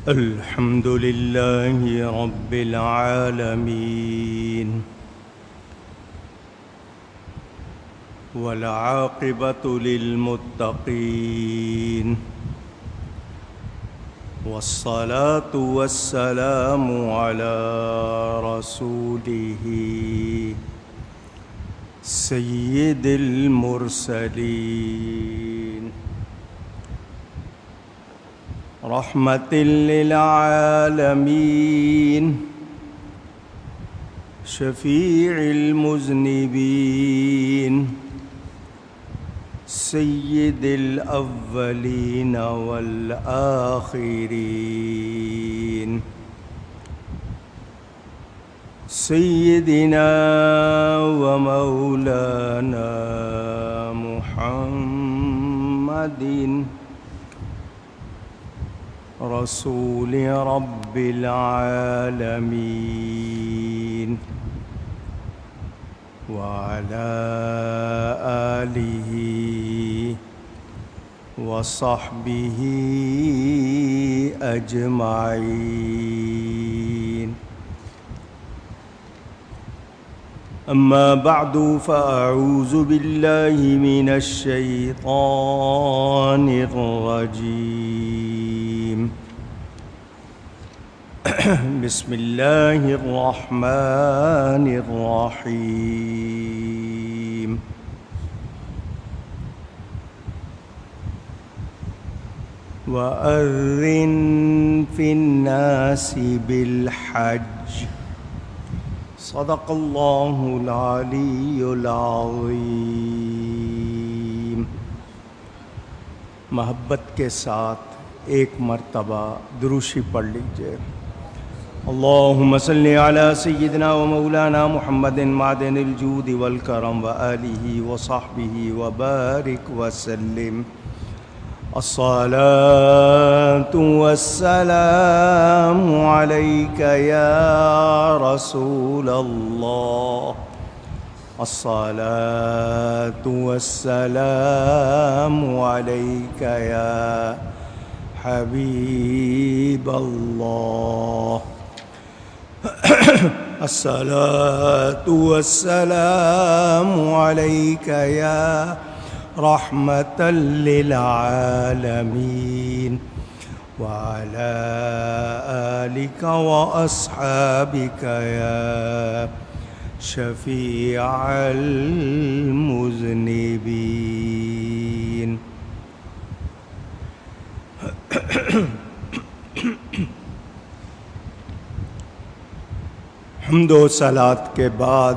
الحمد لله رب العالمين والعاقبة للمتقين والصلاة والسلام على رسوله سيد المرسلين رحمة للعالمين شفيع المذنبين سيد الأولين والآخرين سيدنا ومولانا محمد رسول رب العالمين وعلى آله وصحبه أجمعين. أما بعد فأعوذ بالله من الشيطان الرجيم. بسم الله الرحمن الرحيم. وأذن في الناس بالحج. صدق اللہ العلی العظیم. محبت کے ساتھ ایک مرتبہ دروشی پڑھ لیجئے. اللہم صلی علی سیدنا و مولانا محمد معدن الجود والکرم وآلہ وصحبہ وبارک وسلم. الصلاة والسلام عليك يا رسول الله. الصلاة والسلام عليك يا حبيب الله. الصلاة والسلام عليك يا رحمة للعالمين وعلى آلك وأصحابك يا شفيع المذنبين. حمد و صلات کے بعد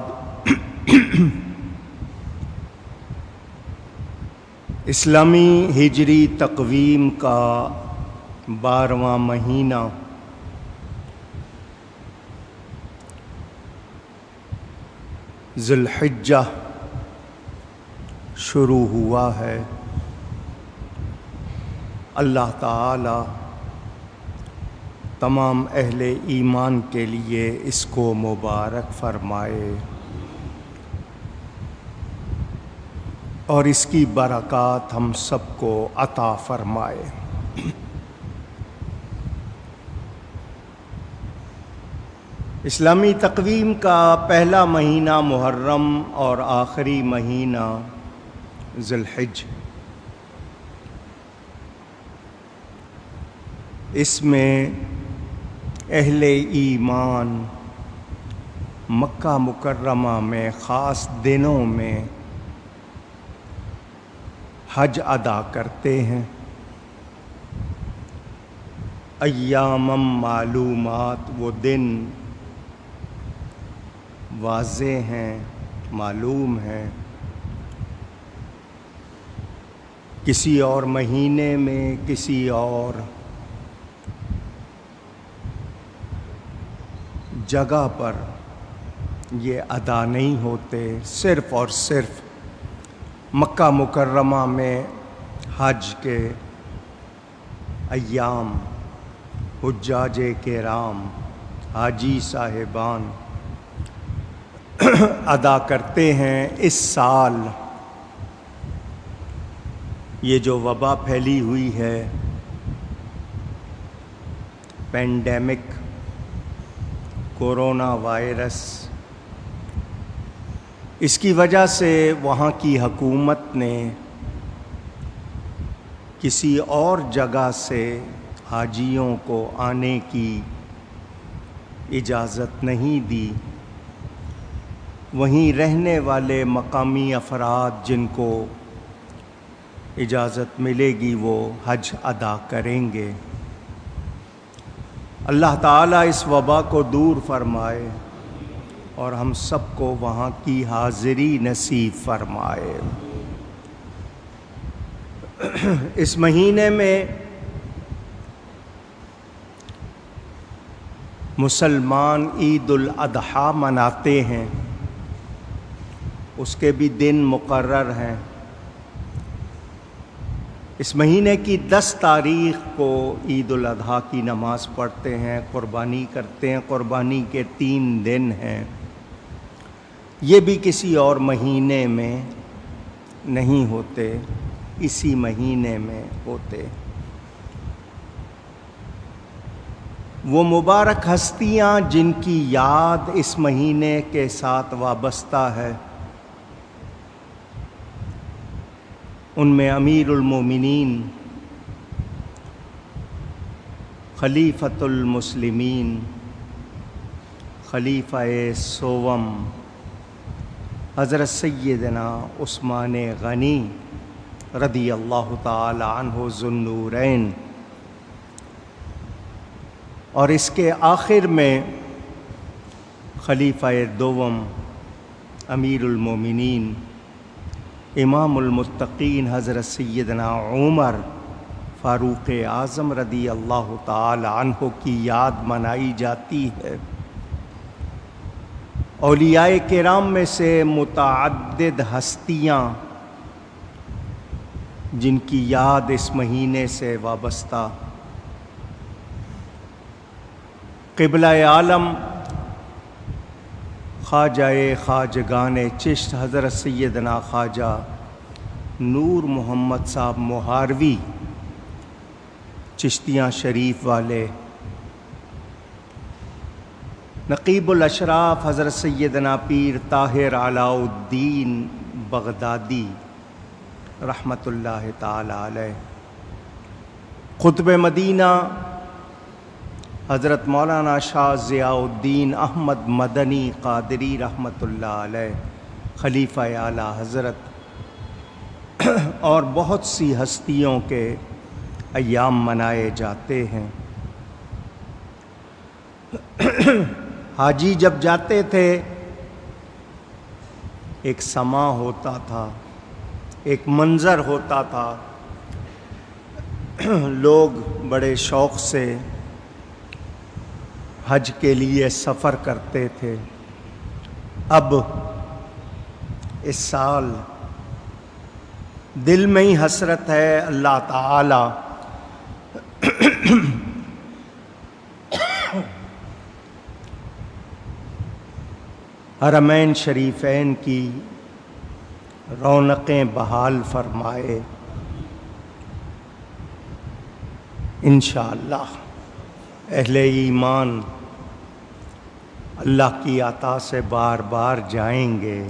اسلامی ہجری تقویم کا 12واں مہینہ ذی الحجہ شروع ہوا ہے. اللہ تعالی تمام اہل ایمان کے لیے اس کو مبارک فرمائے اور اس کی برکات ہم سب کو عطا فرمائے. اسلامی تقویم کا پہلا مہینہ محرم اور آخری مہینہ ذی الحج. اس میں اہل ایمان مکہ مکرمہ میں خاص دنوں میں حج ادا کرتے ہیں. ایام معلومات، وہ دن واضح ہیں، معلوم ہیں. کسی اور مہینے میں کسی اور جگہ پر یہ ادا نہیں ہوتے. صرف اور صرف مکہ مکرمہ میں حج کے ایام حجاج کرام، حاجی صاحبان ادا کرتے ہیں. اس سال یہ جو وبا پھیلی ہوئی ہے پینڈیمک کورونا وائرس، اس کی وجہ سے وہاں کی حکومت نے کسی اور جگہ سے حاجیوں کو آنے کی اجازت نہیں دی۔ وہیں رہنے والے مقامی افراد جن کو اجازت ملے گی وہ حج ادا کریں گے۔ اللہ تعالیٰ اس وبا کو دور فرمائے اور ہم سب کو وہاں کی حاضری نصیب فرمائے۔ اس مہینے میں مسلمان عید الاضحیٰ مناتے ہیں، اس کے بھی دن مقرر ہیں۔ اس مہینے کی 10 تاریخ کو عید الاضحیٰ کی نماز پڑھتے ہیں، قربانی کرتے ہیں۔ قربانی کے 3 دن ہیں، یہ بھی کسی اور مہینے میں نہیں ہوتے، اسی مہینے میں ہوتے۔ وہ مبارک ہستیاں جن کی یاد اس مہینے کے ساتھ وابستہ ہے، ان میں امیر المومنین خلیفۃ المسلمین خلیفہ سوم حضرت سیدنا عثمان غنی رضی اللہ تعالی عنہ ذو النورین، اور اس کے آخر میں خلیفہ دوم امیر المومنین امام المتقین حضرت سیدنا عمر فاروق اعظم رضی اللہ تعالی عنہ کی یاد منائی جاتی ہے۔ اولیاء کرام میں سے متعدد ہستیاں جن کی یاد اس مہینے سے وابستہ، قبلہ عالم خواجہ خواجگان چشت حضرت سیدنا خواجہ نور محمد صاحب مہاروی چشتیاں شریف والے، نقیب الاشراف حضرت سیدنا پیر طاہر علاء الدین بغدادی رحمۃ اللہ تعالی علیہ، قطب مدینہ حضرت مولانا شاہ ضیاء الدین احمد مدنی قادری رحمۃ اللہ علیہ، خلیفہ اعلیٰ حضرت، اور بہت سی ہستیوں کے ایام منائے جاتے ہیں۔ حاجی جب جاتے تھے ایک سما ہوتا تھا، ایک منظر ہوتا تھا، لوگ بڑے شوق سے حج کے لیے سفر کرتے تھے۔ اب اس سال دل میں ہی حسرت ہے، اللہ تعالی حرمین شریفین کی رونقیں بحال فرمائے انشاءاللہ۔ اہل ایمان اللہ کی عطا سے بار بار جائیں گے۔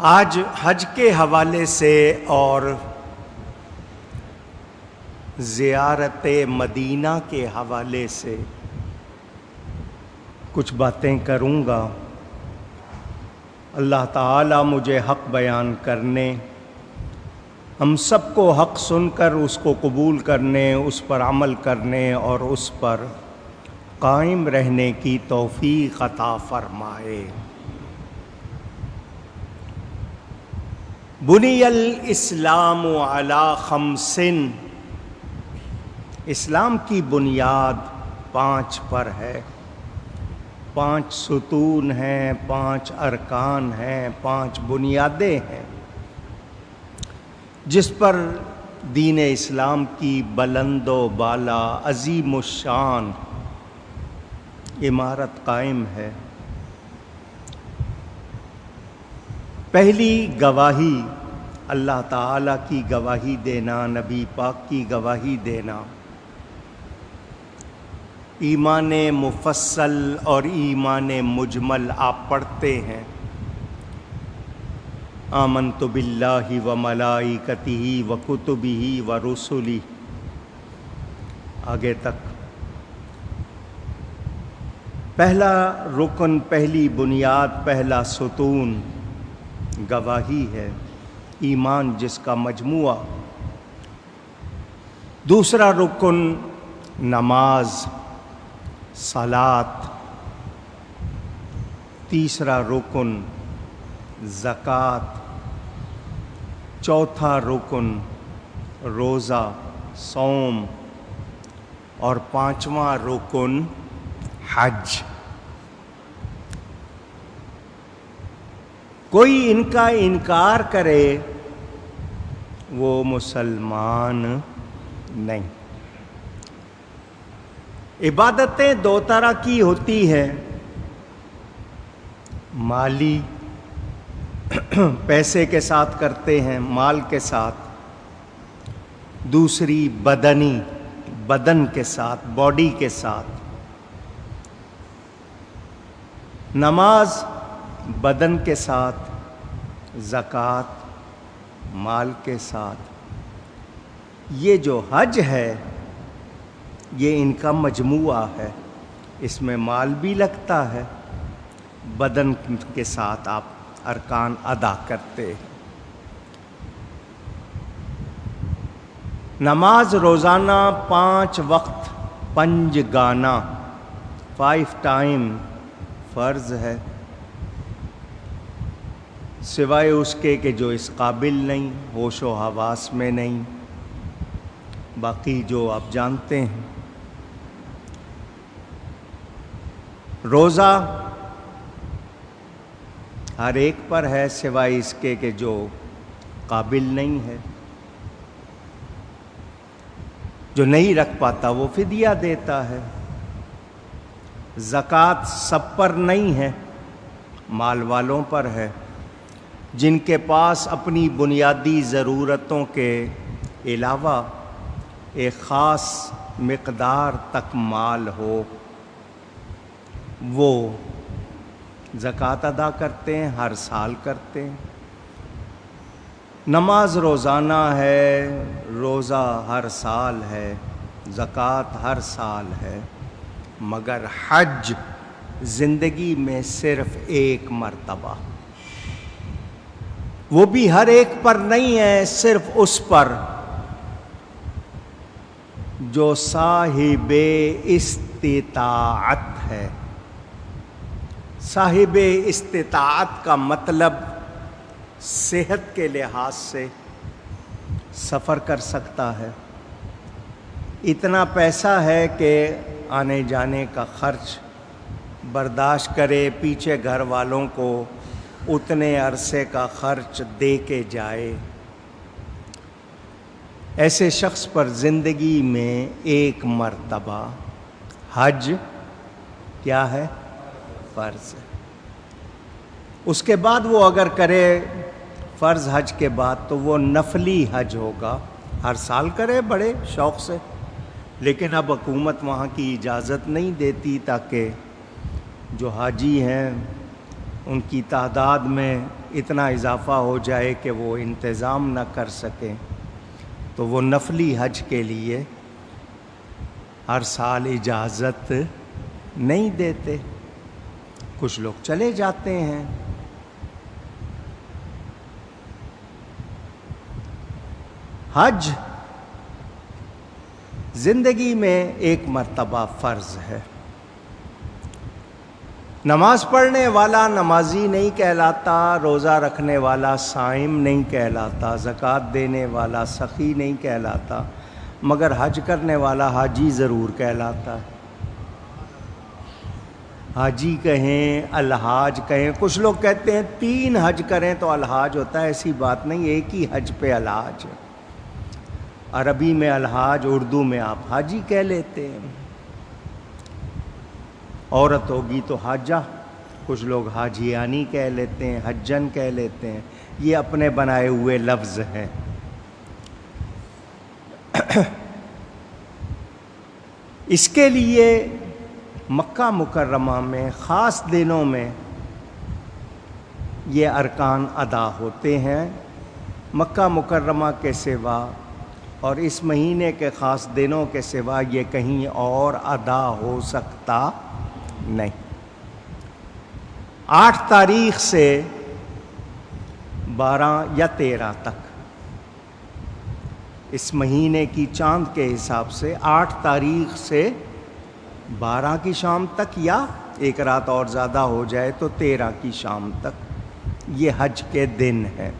آج حج کے حوالے سے اور زیارت مدینہ کے حوالے سے کچھ باتیں کروں گا۔ اللہ تعالیٰ مجھے حق بیان کرنے، ہم سب کو حق سن کر اس کو قبول کرنے، اس پر عمل کرنے اور اس پر قائم رہنے کی توفیق عطا فرمائے۔ بنی الاسلام علی خمس، اسلام کی بنیاد 5 پر ہے، 5 ستون ہیں، 5 ارکان ہیں، 5 بنیادیں ہیں جس پر دین اسلام کی بلند و بالا عظیم الشان عمارت قائم ہے۔ پہلی گواہی اللہ تعالیٰ کی گواہی دینا، نبی پاک کی گواہی دینا، ایمان مفصل اور ایمان مجمل آپ پڑھتے ہیں، آمنت باللہ و ملائکتہ و کتبہ و رسلہ آگے تک۔ پہلا رکن، پہلی بنیاد، پہلا ستون گواہی ہے، ایمان جس کا مجموعہ۔ دوسرا رکن نماز، صلاۃ۔ تیسرا رکن زکوٰۃ۔ چوتھا رکن روزہ، صوم، اور پانچواں رکن حج۔ کوئی ان کا انکار کرے وہ مسلمان نہیں۔ عبادتیں دو طرح کی ہوتی ہیں، مالی، پیسے کے ساتھ کرتے ہیں، مال کے ساتھ۔ دوسری بدنی، بدن کے ساتھ، باڈی کے ساتھ۔ نماز بدن کے ساتھ، زکوٰۃ مال کے ساتھ۔ یہ جو حج ہے یہ ان کا مجموعہ ہے، اس میں مال بھی لگتا ہے، بدن کے ساتھ آپ ارکان ادا کرتے ہیں۔ نماز روزانہ 5 وقت، 5 گانا، 5 ٹائم فرض ہے، سوائے اس کے کہ جو اس قابل نہیں، ہوش و حواس میں نہیں، باقی جو آپ جانتے ہیں۔ روزہ ہر ایک پر ہے سوائے اس کے کہ جو قابل نہیں ہے، جو نہیں رکھ پاتا وہ فدیہ دیتا ہے۔ زکوٰۃ سب پر نہیں ہے، مال والوں پر ہے، جن کے پاس اپنی بنیادی ضرورتوں کے علاوہ ایک خاص مقدار تک مال ہو، وہ زکوٰۃ ادا کرتے ہیں، ہر سال کرتے ہیں۔ نماز روزانہ ہے، روزہ ہر سال ہے، زکوٰۃ ہر سال ہے، مگر حج زندگی میں صرف ایک مرتبہ۔ وہ بھی ہر ایک پر نہیں ہے، صرف اس پر جو صاحب استطاعت ہے۔ صاحب استطاعت کا مطلب صحت کے لحاظ سے سفر کر سکتا ہے، اتنا پیسہ ہے کہ آنے جانے کا خرچ برداشت کرے، پیچھے گھر والوں کو اتنے عرصے کا خرچ دے کے جائے۔ ایسے شخص پر زندگی میں ایک مرتبہ حج کیا ہے؟ فرض ہے۔ اس کے بعد وہ اگر کرے فرض حج کے بعد تو وہ نفلی حج ہوگا، ہر سال کرے بڑے شوق سے، لیکن اب حکومت وہاں کی اجازت نہیں دیتی تاکہ جو حاجی ہیں ان کی تعداد میں اتنا اضافہ ہو جائے کہ وہ انتظام نہ کر سکیں، تو وہ نفلی حج کے لیے ہر سال اجازت نہیں دیتے۔ کچھ لوگ چلے جاتے ہیں۔ حج زندگی میں ایک مرتبہ فرض ہے۔ نماز پڑھنے والا نمازی نہیں کہلاتا، روزہ رکھنے والا صائم نہیں کہلاتا، زکوٰۃ دینے والا سخی نہیں کہلاتا، مگر حج کرنے والا حاجی ضرور کہلاتا ہے۔ حاجی کہیں، الحاج کہیں۔ کچھ لوگ کہتے ہیں 3 حج کریں تو الحاج ہوتا ہے، ایسی بات نہیں، ایک ہی حج پہ الحاج ہے۔ عربی میں الحاج، اردو میں آپ حاجی کہہ لیتے ہیں۔ عورت ہوگی تو حاجہ، کچھ لوگ حاجیانی کہہ لیتے ہیں، حجن کہہ لیتے ہیں، یہ اپنے بنائے ہوئے لفظ ہیں۔ اس کے لیے مکہ مکرمہ میں خاص دنوں میں یہ ارکان ادا ہوتے ہیں، مکہ مکرمہ کے سوا اور اس مہینے کے خاص دنوں کے سوا یہ کہیں اور ادا ہو سکتا نہیں۔ 8 تاریخ سے 12 یا 13 تک، اس مہینے کی چاند کے حساب سے 8 تاریخ سے 12 کی شام تک، یا ایک رات اور زیادہ ہو جائے تو 13 کی شام تک، یہ حج کے دن ہیں۔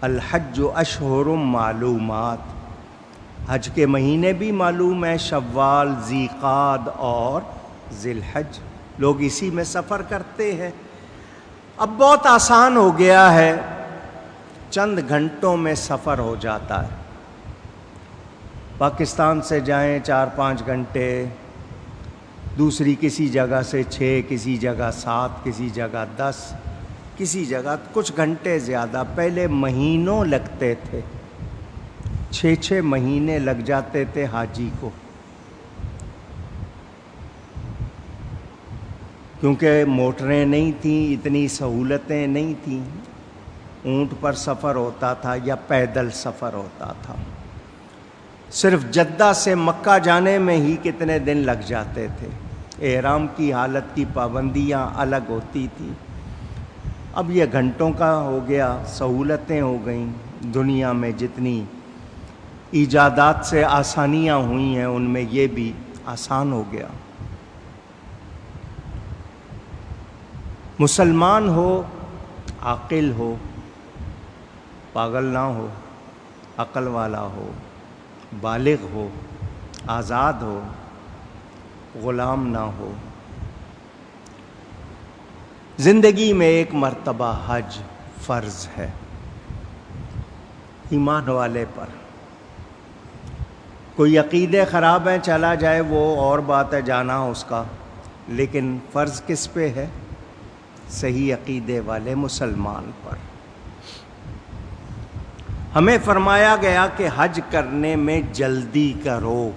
الحج اشہر معلومات، حج کے مہینے بھی معلوم ہیں، شوال، ذیقعد اور ذی الحج، لوگ اسی میں سفر کرتے ہیں۔ اب بہت آسان ہو گیا ہے، چند گھنٹوں میں سفر ہو جاتا ہے۔ پاکستان سے جائیں 4-5 گھنٹے، دوسری کسی جگہ سے 6، کسی جگہ 7، کسی جگہ 10، کسی جگہ کچھ گھنٹے زیادہ۔ پہلے مہینوں لگتے تھے، 6 مہینے لگ جاتے تھے حاجی کو، کیونکہ موٹریں نہیں تھیں، اتنی سہولتیں نہیں تھیں، اونٹ پر سفر ہوتا تھا یا پیدل سفر ہوتا تھا۔ صرف جدہ سے مکہ جانے میں ہی کتنے دن لگ جاتے تھے، احرام کی حالت کی پابندیاں الگ ہوتی تھیں۔ اب یہ گھنٹوں کا ہو گیا، سہولتیں ہو گئیں، دنیا میں جتنی ایجادات سے آسانیاں ہوئی ہیں ان میں یہ بھی آسان ہو گیا۔ مسلمان ہو، عاقل ہو، پاگل نہ ہو، عقل والا ہو، بالغ ہو، آزاد ہو، غلام نہ ہو، زندگی میں ایک مرتبہ حج فرض ہے ایمان والے پر۔ کوئی عقیدے خراب ہیں، چلا جائے وہ اور بات ہے، جانا اس کا، لیکن فرض کس پہ ہے؟ صحیح عقیدے والے مسلمان پر۔ ہمیں فرمایا گیا کہ حج کرنے میں جلدی کرو۔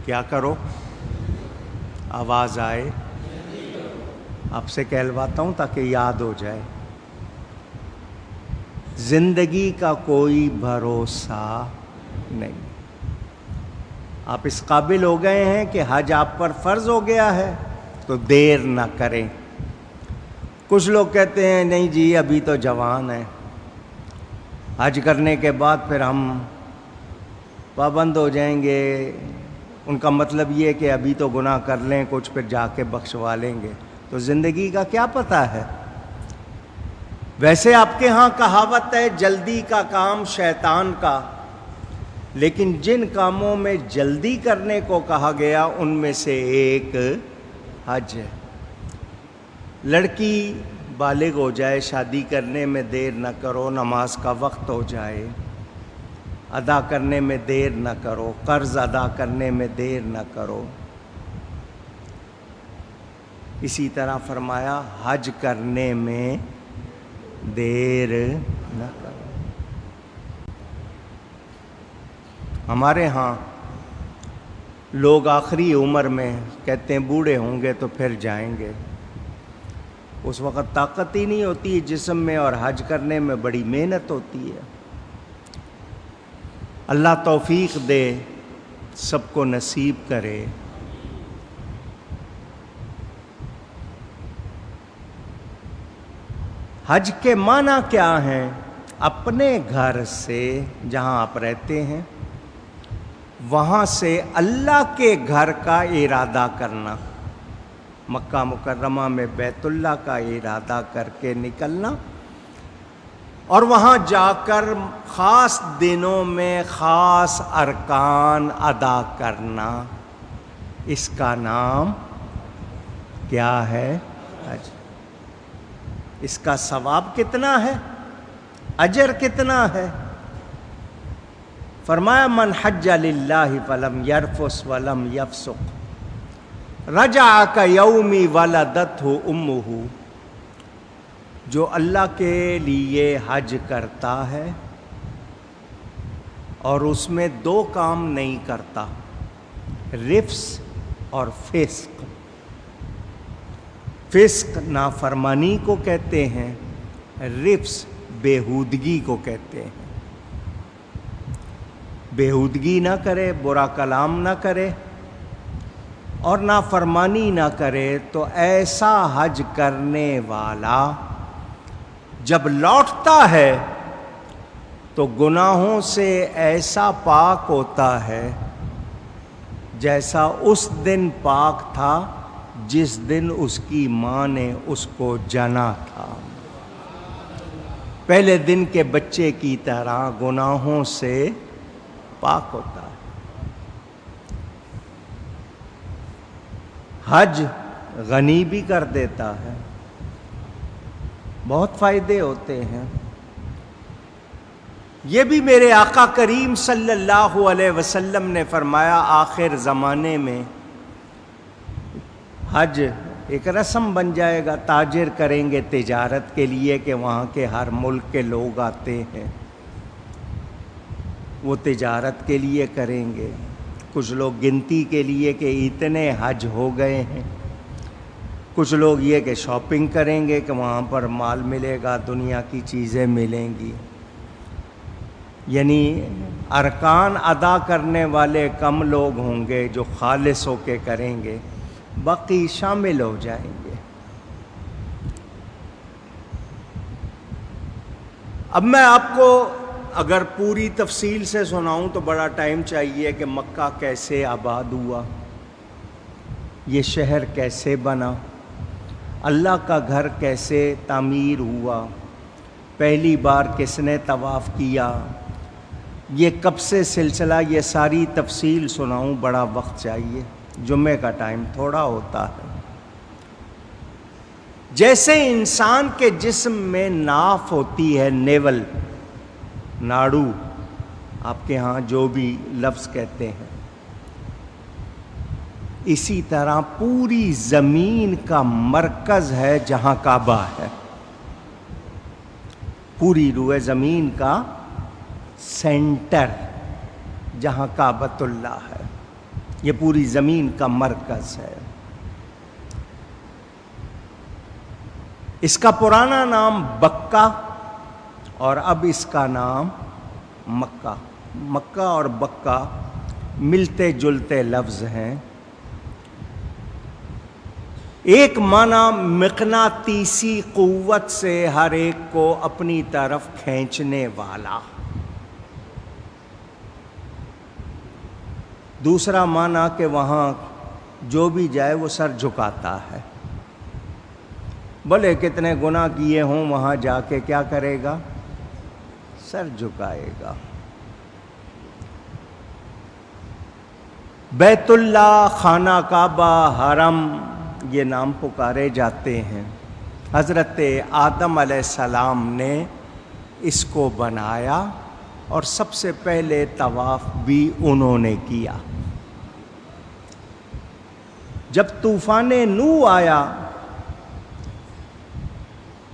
کیا کرو؟ آواز آئے، آپ سے کہلواتا ہوں تاکہ یاد ہو جائے۔ زندگی کا کوئی بھروسہ نہیں۔ آپ اس قابل ہو گئے ہیں کہ حج آپ پر فرض ہو گیا ہے تو دیر نہ کریں۔ کچھ لوگ کہتے ہیں نہیں جی ابھی تو جوان ہیں، حج کرنے کے بعد پھر ہم پابند ہو جائیں گے۔ ان کا مطلب یہ کہ ابھی تو گناہ کر لیں کچھ، پھر جا کے بخشوا لیں گے۔ تو زندگی کا کیا پتہ ہے؟ ویسے آپ کے ہاں کہاوت ہے جلدی کا کام شیطان کا، لیکن جن کاموں میں جلدی کرنے کو کہا گیا ان میں سے ایک حج ہے۔ لڑکی بالغ ہو جائے، شادی کرنے میں دیر نہ کرو، نماز کا وقت ہو جائے ادا کرنے میں دیر نہ کرو، قرض ادا کرنے میں دیر نہ کرو۔ اسی طرح فرمایا حج کرنے میں دیر نہ کرو۔ ہمارے ہاں لوگ آخری عمر میں کہتے ہیں بوڑھے ہوں گے تو پھر جائیں گے، اس وقت طاقت ہی نہیں ہوتی جسم میں، اور حج کرنے میں بڑی محنت ہوتی ہے۔ اللہ توفیق دے، سب کو نصیب کرے۔ حج کے معنی کیا ہیں؟ اپنے گھر سے جہاں آپ رہتے ہیں وہاں سے اللہ کے گھر کا ارادہ کرنا، مکہ مکرمہ میں بیت اللہ کا ارادہ کر کے نکلنا، اور وہاں جا کر خاص دنوں میں خاص ارکان ادا کرنا، اس کا نام کیا ہے؟ حج۔ اس کا ثواب کتنا ہے؟ اجر کتنا ہے؟ فرمایا من حج للہ فلم یرفث ولم یفسق رجع کیوم ولدتہ امہ، جو اللہ کے لیے حج کرتا ہے اور اس میں 2 کام نہیں کرتا، رفث اور فسق. فسق نافرمانی کو کہتے ہیں، رفس بےہودگی کو کہتے ہیں. بےہودگی نہ کرے، برا کلام نہ کرے اور نافرمانی نہ کرے، تو ایسا حج کرنے والا جب لوٹتا ہے تو گناہوں سے ایسا پاک ہوتا ہے جیسا اس دن پاک تھا جس دن اس کی ماں نے اس کو جنا تھا. پہلے دن کے بچے کی طرح گناہوں سے پاک ہوتا ہے. حج غنی بھی کر دیتا ہے، بہت فائدے ہوتے ہیں. یہ بھی میرے آقا کریم صلی اللہ علیہ وسلم نے فرمایا، آخر زمانے میں حج ایک رسم بن جائے گا. تاجر کریں گے تجارت کے لیے کہ وہاں کے ہر ملک کے لوگ آتے ہیں، وہ تجارت کے لیے کریں گے. کچھ لوگ گنتی کے لیے کہ اتنے حج ہو گئے ہیں، کچھ لوگ یہ کہ شاپنگ کریں گے کہ وہاں پر مال ملے گا، دنیا کی چیزیں ملیں گی. یعنی ارکان ادا کرنے والے کم لوگ ہوں گے جو خالص ہو کے کریں گے، باقی شامل ہو جائیں گے. اب میں آپ کو اگر پوری تفصیل سے سناؤں تو بڑا ٹائم چاہیے کہ مکہ کیسے آباد ہوا، یہ شہر کیسے بنا، اللہ کا گھر کیسے تعمیر ہوا، پہلی بار کس نے طواف کیا، یہ کب سے سلسلہ، یہ ساری تفصیل سناؤں بڑا وقت چاہیے. جمعے کا ٹائم تھوڑا ہوتا ہے. جیسے انسان کے جسم میں ناف ہوتی ہے، نیول، ناڑو، آپ کے ہاں جو بھی لفظ کہتے ہیں، اسی طرح پوری زمین کا مرکز ہے جہاں کعبہ ہے. پوری روئے زمین کا سینٹر جہاں کعبۃ اللہ ہے، یہ پوری زمین کا مرکز ہے. اس کا پرانا نام بکہ اور اب اس کا نام مکہ. مکہ اور بکہ ملتے جلتے لفظ ہیں. ایک معنی مقناطیسی قوت سے ہر ایک کو اپنی طرف کھینچنے والا، دوسرا معنی کہ وہاں جو بھی جائے وہ سر جھکاتا ہے. بھلے کتنے گناہ کیے ہوں وہاں جا کے کیا کرے گا؟ سر جھکائے گا. بیت اللہ، خانہ کعبہ، حرم، یہ نام پکارے جاتے ہیں. حضرت آدم علیہ السلام نے اس کو بنایا اور سب سے پہلے طواف بھی انہوں نے کیا. جب طوفان نوح آیا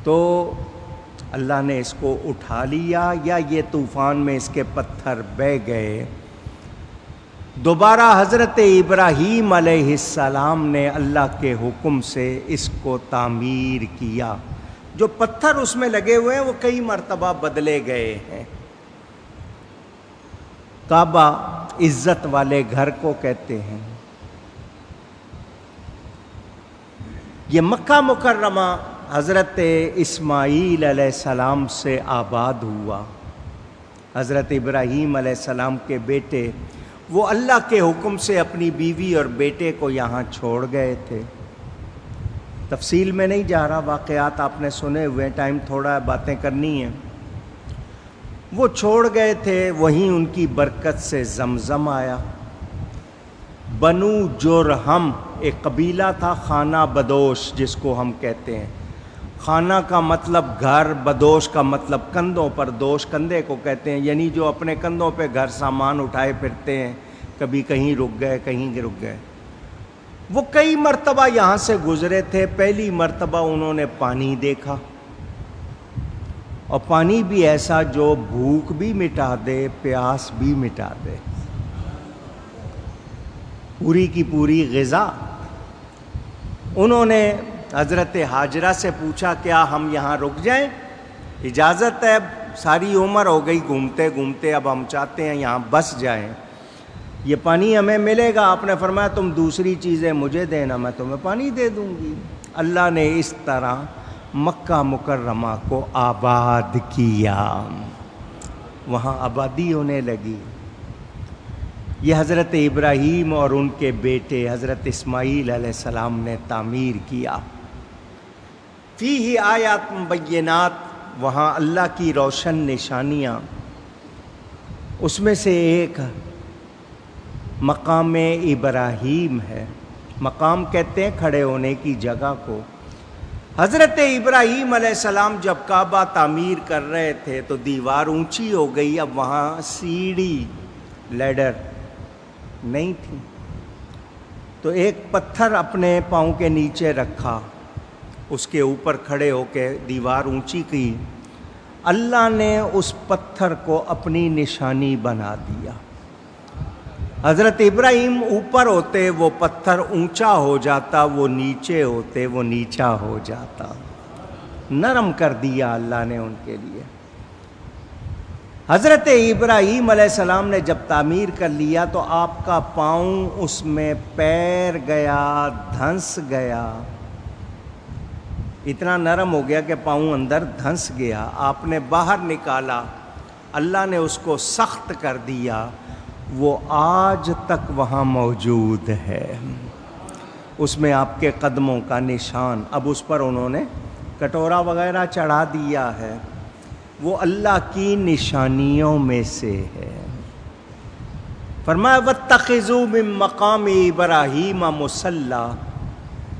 تو اللہ نے اس کو اٹھا لیا، یا یہ طوفان میں اس کے پتھر بہہ گئے. دوبارہ حضرت ابراہیم علیہ السلام نے اللہ کے حکم سے اس کو تعمیر کیا. جو پتھر اس میں لگے ہوئے ہیں وہ کئی مرتبہ بدلے گئے ہیں. کعبہ عزت والے گھر کو کہتے ہیں. یہ مکہ مکرمہ حضرت اسماعیل علیہ السلام سے آباد ہوا. حضرت ابراہیم علیہ السلام کے بیٹے وہ اللہ کے حکم سے اپنی بیوی اور بیٹے کو یہاں چھوڑ گئے تھے. تفصیل میں نہیں جا رہا، واقعات آپ نے سنے ہوئے، ٹائم تھوڑا ہے، باتیں کرنی ہیں. وہ چھوڑ گئے تھے، وہیں ان کی برکت سے زمزم آیا. بنو جرہم ایک قبیلہ تھا، خانہ بدوش جس کو ہم کہتے ہیں. خانہ کا مطلب گھر، بدوش کا مطلب کندھوں پر، دوش کندھے کو کہتے ہیں، یعنی جو اپنے کندھوں پہ گھر سامان اٹھائے پھرتے ہیں. کبھی کہیں رک گئے، کہیں رک گئے. وہ کئی مرتبہ یہاں سے گزرے تھے. پہلی مرتبہ انہوں نے پانی دیکھا، اور پانی بھی ایسا جو بھوک بھی مٹا دے، پیاس بھی مٹا دے. پوری کی پوری غذا. انہوں نے حضرت ہاجرہ سے پوچھا کیا ہم یہاں رک جائیں؟ اجازت ہے، ساری عمر ہو گئی گھومتے گھومتے، اب ہم چاہتے ہیں یہاں بس جائیں، یہ پانی ہمیں ملے گا. آپ نے فرمایا تم دوسری چیزیں مجھے دینا، میں تمہیں پانی دے دوں گی. اللہ نے اس طرح مکہ مکرمہ کو آباد کیا، وہاں آبادی ہونے لگی. یہ حضرت ابراہیم اور ان کے بیٹے حضرت اسماعیل علیہ السلام نے تعمیر کیا. فیہ آیات مبینات، وہاں اللہ کی روشن نشانیاں. اس میں سے ایک مقام ابراہیم ہے. مقام کہتے ہیں کھڑے ہونے کی جگہ کو. حضرت ابراہیم علیہ السلام جب کعبہ تعمیر کر رہے تھے تو دیوار اونچی ہو گئی، اب وہاں سیڑھی لیڈر نہیں تھی، تو ایک پتھر اپنے پاؤں کے نیچے رکھا، اس کے اوپر کھڑے ہو کے دیوار اونچی کی. اللہ نے اس پتھر کو اپنی نشانی بنا دیا. حضرت ابراہیم اوپر ہوتے وہ پتھر اونچا ہو جاتا، وہ نیچے ہوتے وہ نیچا ہو جاتا. نرم کر دیا اللہ نے ان کے لیے. حضرت ابراہیم علیہ السلام نے جب تعمیر کر لیا تو آپ کا پاؤں اس میں پیر گیا، دھنس گیا، اتنا نرم ہو گیا کہ پاؤں اندر دھنس گیا. آپ نے باہر نکالا، اللہ نے اس کو سخت کر دیا، وہ آج تک وہاں موجود ہے. اس میں آپ کے قدموں کا نشان. اب اس پر انہوں نے کٹورا وغیرہ چڑھا دیا ہے. وہ اللہ کی نشانیوں میں سے ہے. فرمایا واتخذوا من مقام ابراہیم مصلی،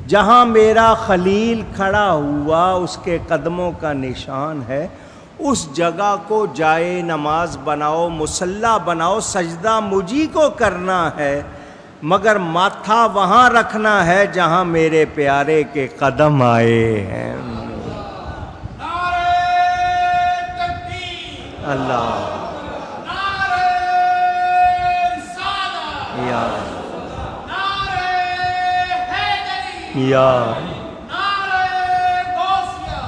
جہاں میرا خلیل کھڑا ہوا اس کے قدموں کا نشان ہے، اس جگہ کو جائے نماز بناؤ، مصلی بناؤ. سجدہ مجھی کو کرنا ہے، مگر ماتھا وہاں رکھنا ہے جہاں میرے پیارے کے قدم آئے ہیں. اللہ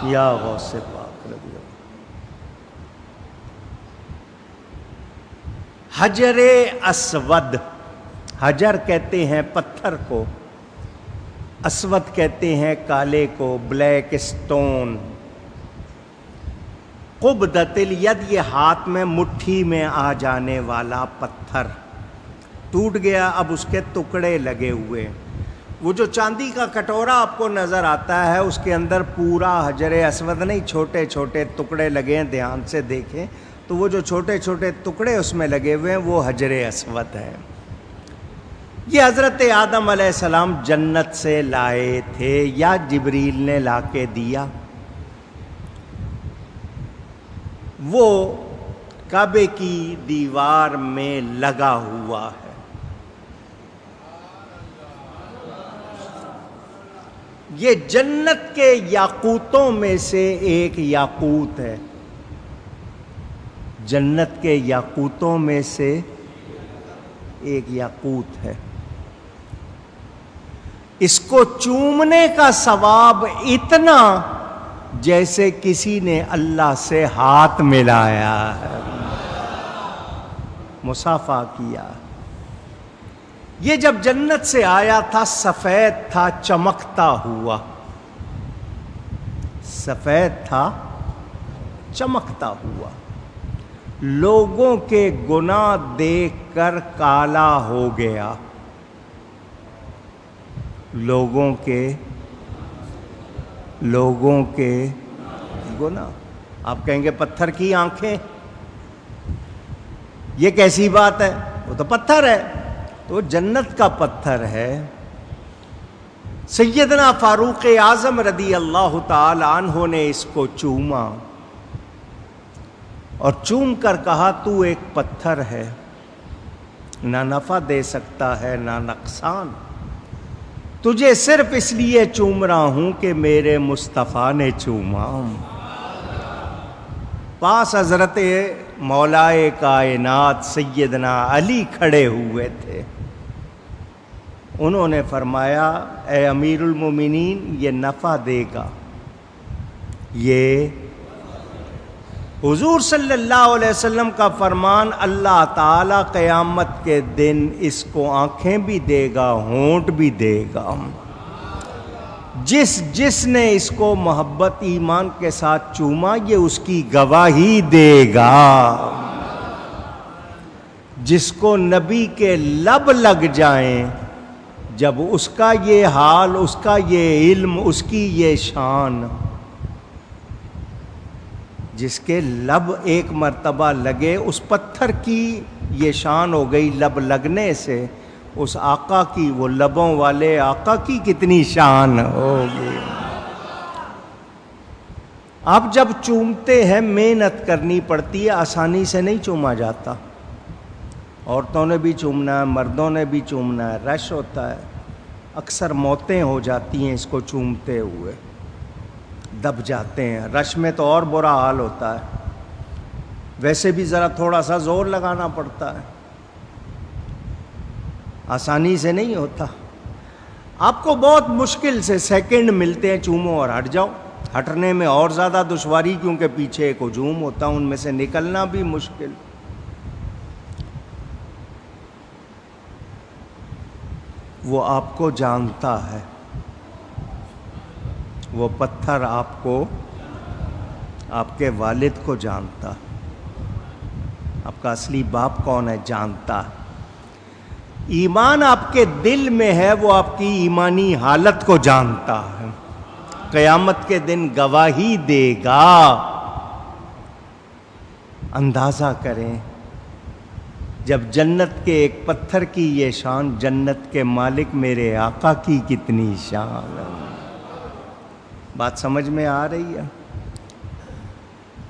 یا غوث پاک رضی اللہ. حجر اسود، حجر کہتے ہیں پتھر کو، اسود کہتے ہیں کالے کو، بلیک اسٹون. قبضۃ الید، یہ ہاتھ میں مٹھی میں آ جانے والا پتھر. ٹوٹ گیا، اب اس کے ٹکڑے لگے ہوئے. وہ جو چاندی کا کٹورا آپ کو نظر آتا ہے اس کے اندر پورا حجر اسود نہیں، چھوٹے چھوٹے ٹکڑے لگے ہیں. دھیان سے دیکھیں تو وہ جو چھوٹے چھوٹے ٹکڑے اس میں لگے ہوئے ہیں وہ حجر اسود ہے. یہ حضرت آدم علیہ السلام جنت سے لائے تھے یا جبریل نے لا کے دیا. وہ کعبے کی دیوار میں لگا ہوا ہے. یہ جنت کے یاقوتوں میں سے ایک یاقوت ہے. جنت کے یاقوتوں میں سے ایک یاقوت ہے. اس کو چومنے کا ثواب اتنا جیسے کسی نے اللہ سے ہاتھ ملایا ہے، مصافحہ کیا. یہ جب جنت سے آیا تھا سفید تھا، چمکتا ہوا. سفید تھا، چمکتا ہوا. لوگوں کے گناہ دیکھ کر کالا ہو گیا. لوگوں کے گناہ. آپ کہیں گے پتھر کی آنکھیں، یہ کیسی بات ہے؟ وہ تو پتھر ہے. تو جنت کا پتھر ہے. سیدنا فاروق اعظم رضی اللہ تعالی عنہ نے اس کو چوما اور چوم کر کہا تو ایک پتھر ہے، نہ نفع دے سکتا ہے نہ نقصان. تجھے صرف اس لیے چوم رہا ہوں کہ میرے مصطفیٰ نے چوما. پاس حضرت مولا کائنات سیدنا علی کھڑے ہوئے تھے. انہوں نے فرمایا اے امیر المومنین یہ نفع دے گا، یہ حضور صلی اللہ علیہ وسلم کا فرمان، اللہ تعالیٰ قیامت کے دن اس کو آنکھیں بھی دے گا، ہونٹ بھی دے گا، جس نے اس کو محبت ایمان کے ساتھ چوما یہ اس کی گواہی دے گا، جس کو نبی کے لب لگ جائیں، جب اس کا یہ حال، اس کا یہ علم، اس کی یہ شان، جس کے لب ایک مرتبہ لگے، اس پتھر کی یہ شان ہو گئی لب لگنے سے، اس آقا کی، وہ لبوں والے آقا کی کتنی شان ہوگی۔ آپ جب چومتے ہیں محنت کرنی پڑتی ہے، آسانی سے نہیں چوما جاتا۔ عورتوں نے بھی چومنا ہے، مردوں نے بھی چومنا ہے، رش ہوتا ہے، اکثر موتیں ہو جاتی ہیں اس کو چومتے ہوئے، دب جاتے ہیں، رش میں تو اور برا حال ہوتا ہے، ویسے بھی ذرا تھوڑا سا زور لگانا پڑتا ہے، آسانی سے نہیں ہوتا۔ آپ کو بہت مشکل سے سیکنڈ ملتے ہیں، چومو اور ہٹ جاؤ، ہٹنے میں اور زیادہ دشواری کیونکہ پیچھے ایک ہجوم ہوتا ہے، ان میں سے نکلنا بھی مشکل۔ وہ آپ کو جانتا ہے، وہ پتھر آپ کو، آپ کے والد کو جانتا، آپ کا اصلی باپ کون ہے جانتا۔ ایمان آپ کے دل میں ہے، وہ آپ کی ایمانی حالت کو جانتا ہے، قیامت کے دن گواہی دے گا۔ اندازہ کریں جب جنت کے ایک پتھر کی یہ شان، جنت کے مالک میرے آقا کی کتنی شان ہے۔ بات سمجھ میں آ رہی ہے؟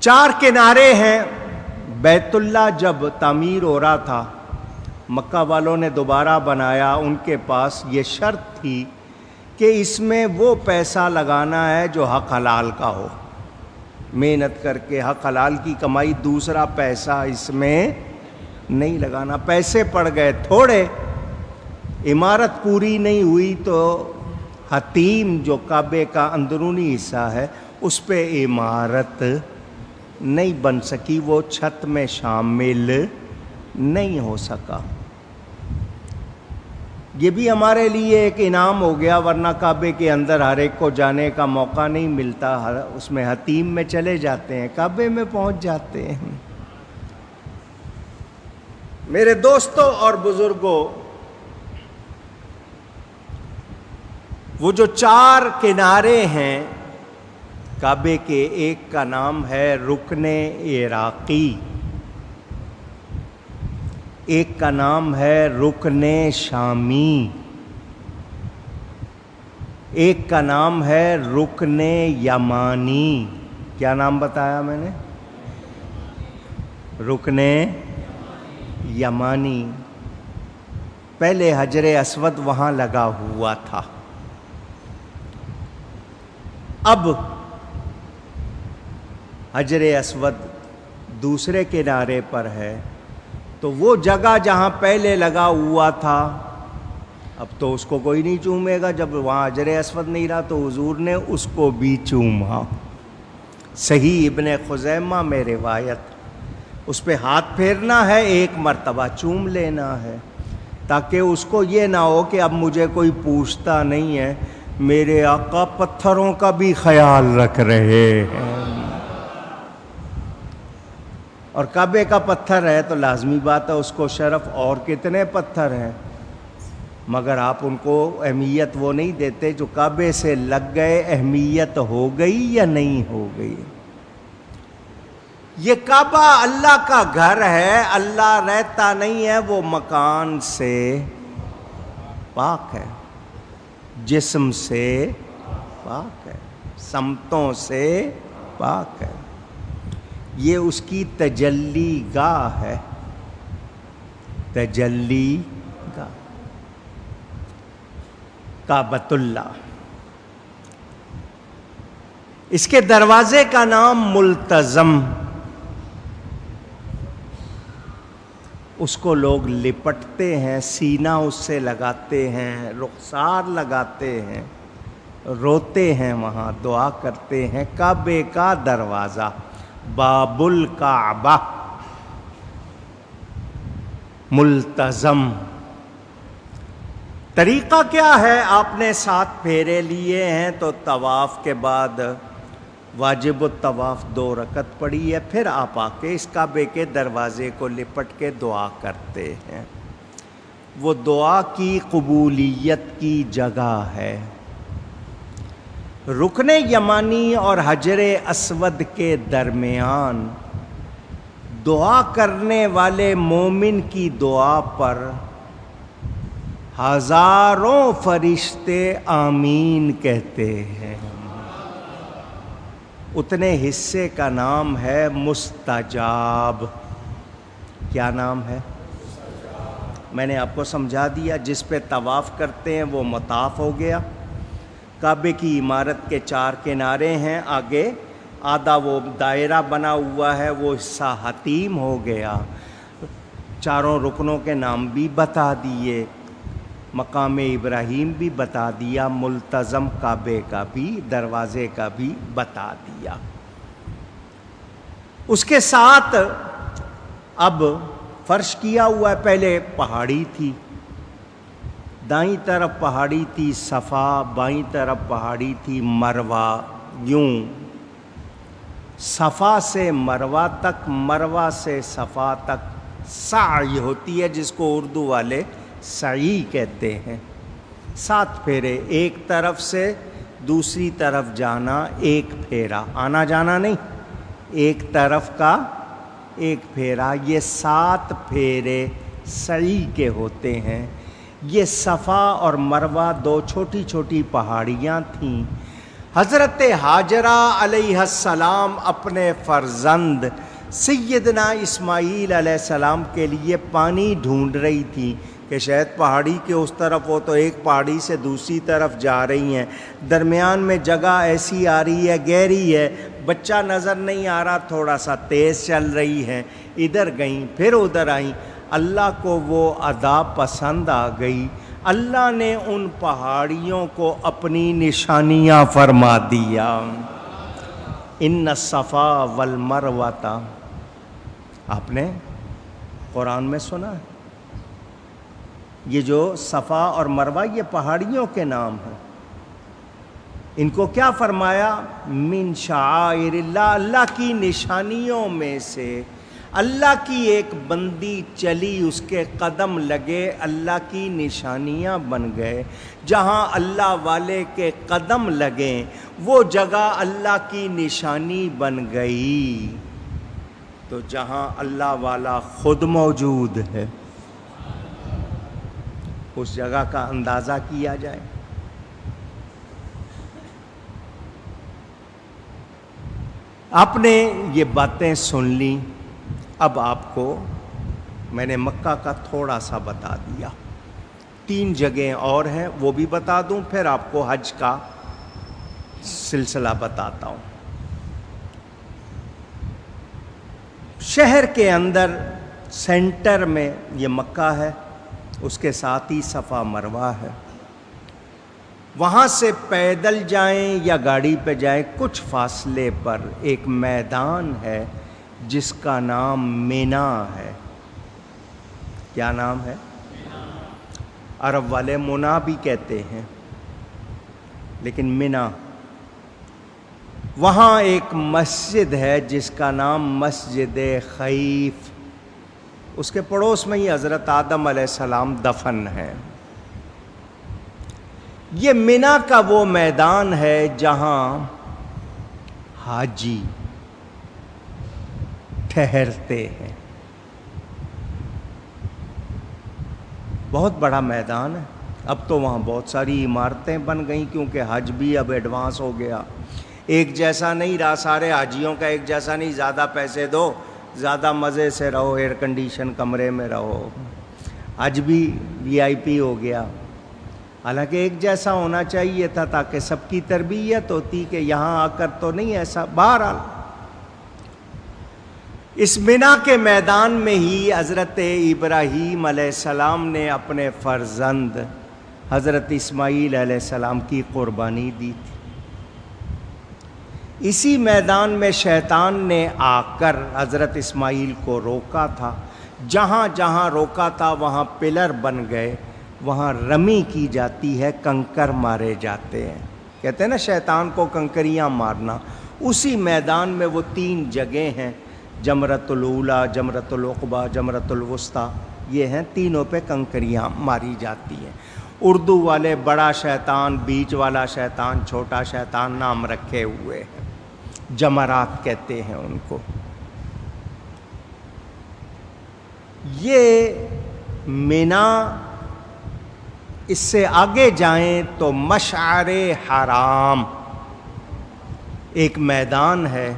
4 کنارے ہیں۔ بیت اللہ جب تعمیر ہو رہا تھا، مکہ والوں نے دوبارہ بنایا، ان کے پاس یہ شرط تھی کہ اس میں وہ پیسہ لگانا ہے جو حق حلال کا ہو، محنت کر کے حق حلال کی کمائی، دوسرا پیسہ اس میں نہیں لگانا۔ پیسے پڑ گئے تھوڑے، عمارت پوری نہیں ہوئی تو حتیم جو کعبے کا اندرونی حصہ ہے اس پہ عمارت نہیں بن سکی، وہ چھت میں شامل نہیں ہو سکا۔ یہ بھی ہمارے لیے ایک انعام ہو گیا، ورنہ کعبے کے اندر ہر ایک کو جانے کا موقع نہیں ملتا، اس میں حتیم میں چلے جاتے ہیں، کعبے میں پہنچ جاتے ہیں۔ میرے دوستوں اور بزرگوں، وہ جو 4 کنارے ہیں کعبے کے، ایک کا نام ہے رکن عراقی، ایک کا نام ہے رکن شامی، ایک کا نام ہے رکن یمانی۔ کیا نام بتایا میں نے؟ رکن یمانی۔ پہلے حجر اسود وہاں لگا ہوا تھا، اب حجر اسود دوسرے کنارے پر ہے، تو وہ جگہ جہاں پہلے لگا ہوا تھا اب تو اس کو کوئی نہیں چومے گا۔ جب وہاں حجر اسود نہیں رہا تو حضور نے اس کو بھی چوما۔ صحیح ابن خزیمہ میں روایت، اس پہ ہاتھ پھیرنا ہے، 1 مرتبہ چوم لینا ہے، تاکہ اس کو یہ نہ ہو کہ اب مجھے کوئی پوچھتا نہیں ہے، میرے آقا پتھروں کا بھی خیال رکھ رہے ہیں۔ اور کعبے کا پتھر ہے تو لازمی بات ہے اس کو شرف، اور کتنے پتھر ہیں، مگر آپ ان کو اہمیت وہ نہیں دیتے جو کعبے سے لگ گئے۔ اہمیت ہو گئی یا نہیں ہو گئی؟ یہ کعبہ اللہ کا گھر ہے، اللہ رہتا نہیں ہے، وہ مکان سے پاک ہے، جسم سے پاک ہے، سمتوں سے پاک ہے، یہ اس کی تجلی گاہ ہے، تجلی گاہ، کعبۃ اللہ۔ اس کے دروازے کا نام ملتزم، اس کو لوگ لپٹتے ہیں، سینہ اس سے لگاتے ہیں، رخسار لگاتے ہیں، روتے ہیں، وہاں دعا کرتے ہیں۔ کعبے کا دروازہ، باب الکعبہ، ملتزم۔ طریقہ کیا ہے؟ آپ نے 7 پھیرے لیے ہیں تو طواف کے بعد واجب الطواف 2 رکعت پڑھی ہے، پھر آپ آ کے اس کعبے کے دروازے کو لپٹ کے دعا کرتے ہیں۔ وہ دعا کی قبولیت کی جگہ ہے۔ رکن یمانی اور حجر اسود کے درمیان دعا کرنے والے مومن کی دعا پر ہزاروں فرشتے آمین کہتے ہیں۔ اتنے حصے کا نام ہے مستجاب۔ کیا نام ہے؟ میں نے آپ کو سمجھا دیا۔ جس پہ طواف کرتے ہیں وہ مطاف ہو گیا۔ کعبے کی عمارت کے 4 کنارے ہیں، آگے آدھا وہ دائرہ بنا ہوا ہے، وہ حصہ حتیم ہو گیا۔ 4 رکنوں کے نام بھی بتا دیے، مقام ابراہیم بھی بتا دیا، ملتزم کعبے کا بھی، دروازے کا بھی بتا دیا۔ اس کے ساتھ اب فرش کیا ہوا ہے، پہلے پہاڑی تھی، دائیں طرف پہاڑی تھی صفا، بائیں طرف پہاڑی تھی مروہ، یوں صفا سے مروہ تک، مروہ سے صفا تک سعی ہوتی ہے، جس کو اردو والے سعی کہتے ہیں۔ 7 پھیرے، ایک طرف سے دوسری طرف جانا 1 پھیرا، آنا جانا نہیں، ایک طرف کا 1 پھیرا۔ یہ 7 پھیرے سعی کے ہوتے ہیں۔ یہ صفا اور مروہ 2 چھوٹی چھوٹی پہاڑیاں تھیں۔ حضرت ہاجرہ علیہ السلام اپنے فرزند سیدنا اسماعیل علیہ السلام کے لیے پانی ڈھونڈ رہی تھی کہ شاید پہاڑی کے اس طرف ہو، تو ایک پہاڑی سے دوسری طرف جا رہی ہیں، درمیان میں جگہ ایسی آ رہی ہے، گہری ہے، بچہ نظر نہیں آ رہا، تھوڑا سا تیز چل رہی ہیں، ادھر گئیں پھر ادھر آئیں۔ اللہ کو وہ ادا پسند آ گئی، اللہ نے ان پہاڑیوں کو اپنی نشانیاں فرما دیا۔ ان الصفا والمروۃ، آپ نے قرآن میں سنا ہے، یہ جو صفا اور مروہ یہ پہاڑیوں کے نام ہیں۔ ان کو کیا فرمایا؟ من شعائر اللہ، اللہ کی نشانیوں میں سے۔ اللہ کی ایک بندی چلی، اس کے قدم لگے، اللہ کی نشانیاں بن گئے۔ جہاں اللہ والے کے قدم لگیں وہ جگہ اللہ کی نشانی بن گئی۔ تو جہاں اللہ والا خود موجود ہے اس جگہ کا اندازہ کیا جائے۔ آپ نے یہ باتیں سن لیں، اب آپ کو میں نے مکہ کا تھوڑا سا بتا دیا، 3 جگہیں اور ہیں وہ بھی بتا دوں، پھر آپ کو حج کا سلسلہ بتاتا ہوں۔ شہر کے اندر سینٹر میں یہ مکہ ہے، اس کے ساتھ ہی صفا مروہ ہے۔ وہاں سے پیدل جائیں یا گاڑی پہ جائیں، کچھ فاصلے پر ایک میدان ہے جس کا نام مینا ہے۔ کیا نام ہے؟ عرب والے منا بھی کہتے ہیں، لیکن مینا۔ وہاں ایک مسجد ہے جس کا نام مسجد خیف، اس کے پڑوس میں ہی حضرت آدم علیہ السلام دفن ہے۔ یہ مینا کا وہ میدان ہے جہاں حاجی ٹھہرتے ہیں۔ بہت بڑا میدان ہے۔ اب تو وہاں بہت ساری عمارتیں بن گئیں کیونکہ حج بھی اب ایڈوانس ہو گیا، ایک جیسا نہیں رہا، سارے حاجیوں کا ایک جیسا نہیں، زیادہ پیسے دو، زیادہ مزے سے رہو، ایئر کنڈیشن کمرے میں رہو، حج بھی VIP ہو گیا۔ حالانکہ ایک جیسا ہونا چاہیے تھا تاکہ سب کی تربیت ہوتی، کہ یہاں آ کر تو نہیں ایسا۔ بہرحال اس منا کے میدان میں ہی حضرت ابراہیم علیہ السلام نے اپنے فرزند حضرت اسماعیل علیہ السلام کی قربانی دی تھی۔ اسی میدان میں شیطان نے آ کر حضرت اسماعیل کو روکا تھا، جہاں جہاں روکا تھا وہاں پلر بن گئے، وہاں رمی کی جاتی ہے، کنکر مارے جاتے ہیں، کہتے ہیں نا شیطان کو کنکریاں مارنا۔ اسی میدان میں وہ 3 جگہیں ہیں، جمرۃ الاولیٰ، جمرۃ العقبیٰ، جمرۃ الوسطیٰ، یہ ہیں، تینوں پہ کنکریاں ماری جاتی ہیں۔ اردو والے بڑا شیطان، بیچ والا شیطان، چھوٹا شیطان نام رکھے ہوئے ہیں، جمرات کہتے ہیں ان کو۔ یہ مینا، اس سے آگے جائیں تو مشعر حرام ایک میدان ہے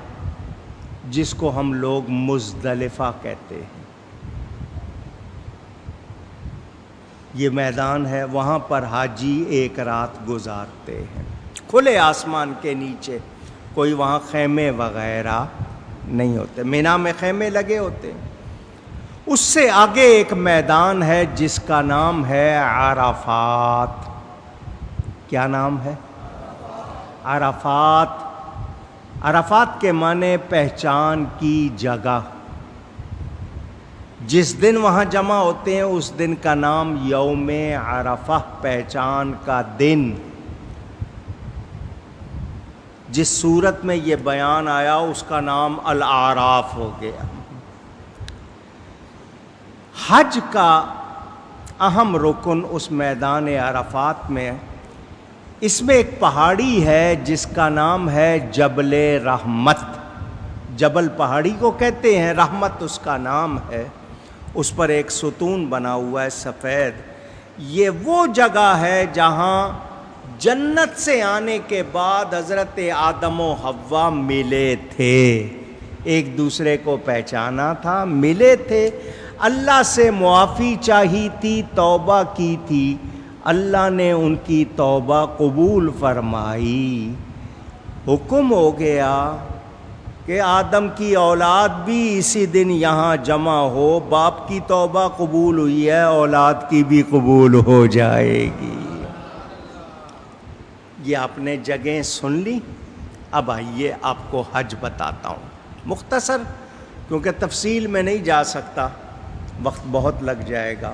جس کو ہم لوگ مزدلفہ کہتے ہیں۔ یہ میدان ہے، وہاں پر حاجی ایک رات گزارتے ہیں کھلے آسمان کے نیچے، کوئی وہاں خیمے وغیرہ نہیں ہوتے، مینا میں خیمے لگے ہوتے ہیں۔ اس سے آگے ایک میدان ہے جس کا نام ہے عرفات۔ کیا نام ہے؟ عرفات۔ عرفات کے معنی پہچان کی جگہ۔ جس دن وہاں جمع ہوتے ہیں اس دن کا نام یوم عرفہ، پہچان کا دن۔ جس صورت میں یہ بیان آیا اس کا نام الاعراف ہو گیا۔ حج کا اہم رکن اس میدان عرفات میں، اس میں ایک پہاڑی ہے جس کا نام ہے جبل رحمت۔ جبل پہاڑی کو کہتے ہیں، رحمت اس کا نام ہے۔ اس پر ایک ستون بنا ہوا ہے سفید۔ یہ وہ جگہ ہے جہاں جنت سے آنے کے بعد حضرت آدم و حوا ملے تھے، ایک دوسرے کو پہچانا تھا، ملے تھے، اللہ سے معافی چاہی تھی، توبہ کی تھی، اللہ نے ان کی توبہ قبول فرمائی۔ حکم ہو گیا کہ آدم کی اولاد بھی اسی دن یہاں جمع ہو، باپ کی توبہ قبول ہوئی ہے، اولاد کی بھی قبول ہو جائے گی۔ یہ آپ نے جگہیں سن لی۔ اب آئیے آپ کو حج بتاتا ہوں، مختصر، کیونکہ تفصیل میں نہیں جا سکتا، وقت بہت لگ جائے گا۔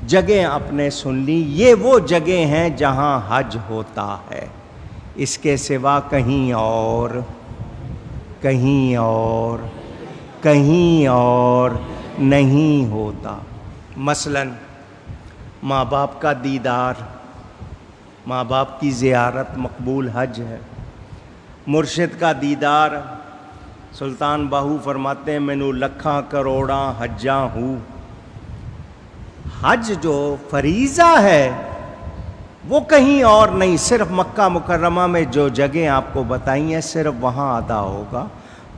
جگہیں آپ نے سن لی، یہ وہ جگہیں ہیں جہاں حج ہوتا ہے، اس کے سوا کہیں اور نہیں ہوتا۔ مثلاً ماں باپ کا دیدار، ماں باپ کی زیارت مقبول حج ہے۔ مرشد کا دیدار، سلطان باہو فرماتے ہیں مینو لکھاں کروڑاں حجاں ہوں۔ حج جو فریضہ ہے وہ کہیں اور نہیں، صرف مکہ مکرمہ میں جو جگہیں آپ کو بتائی ہیں صرف وہاں ادا ہوگا،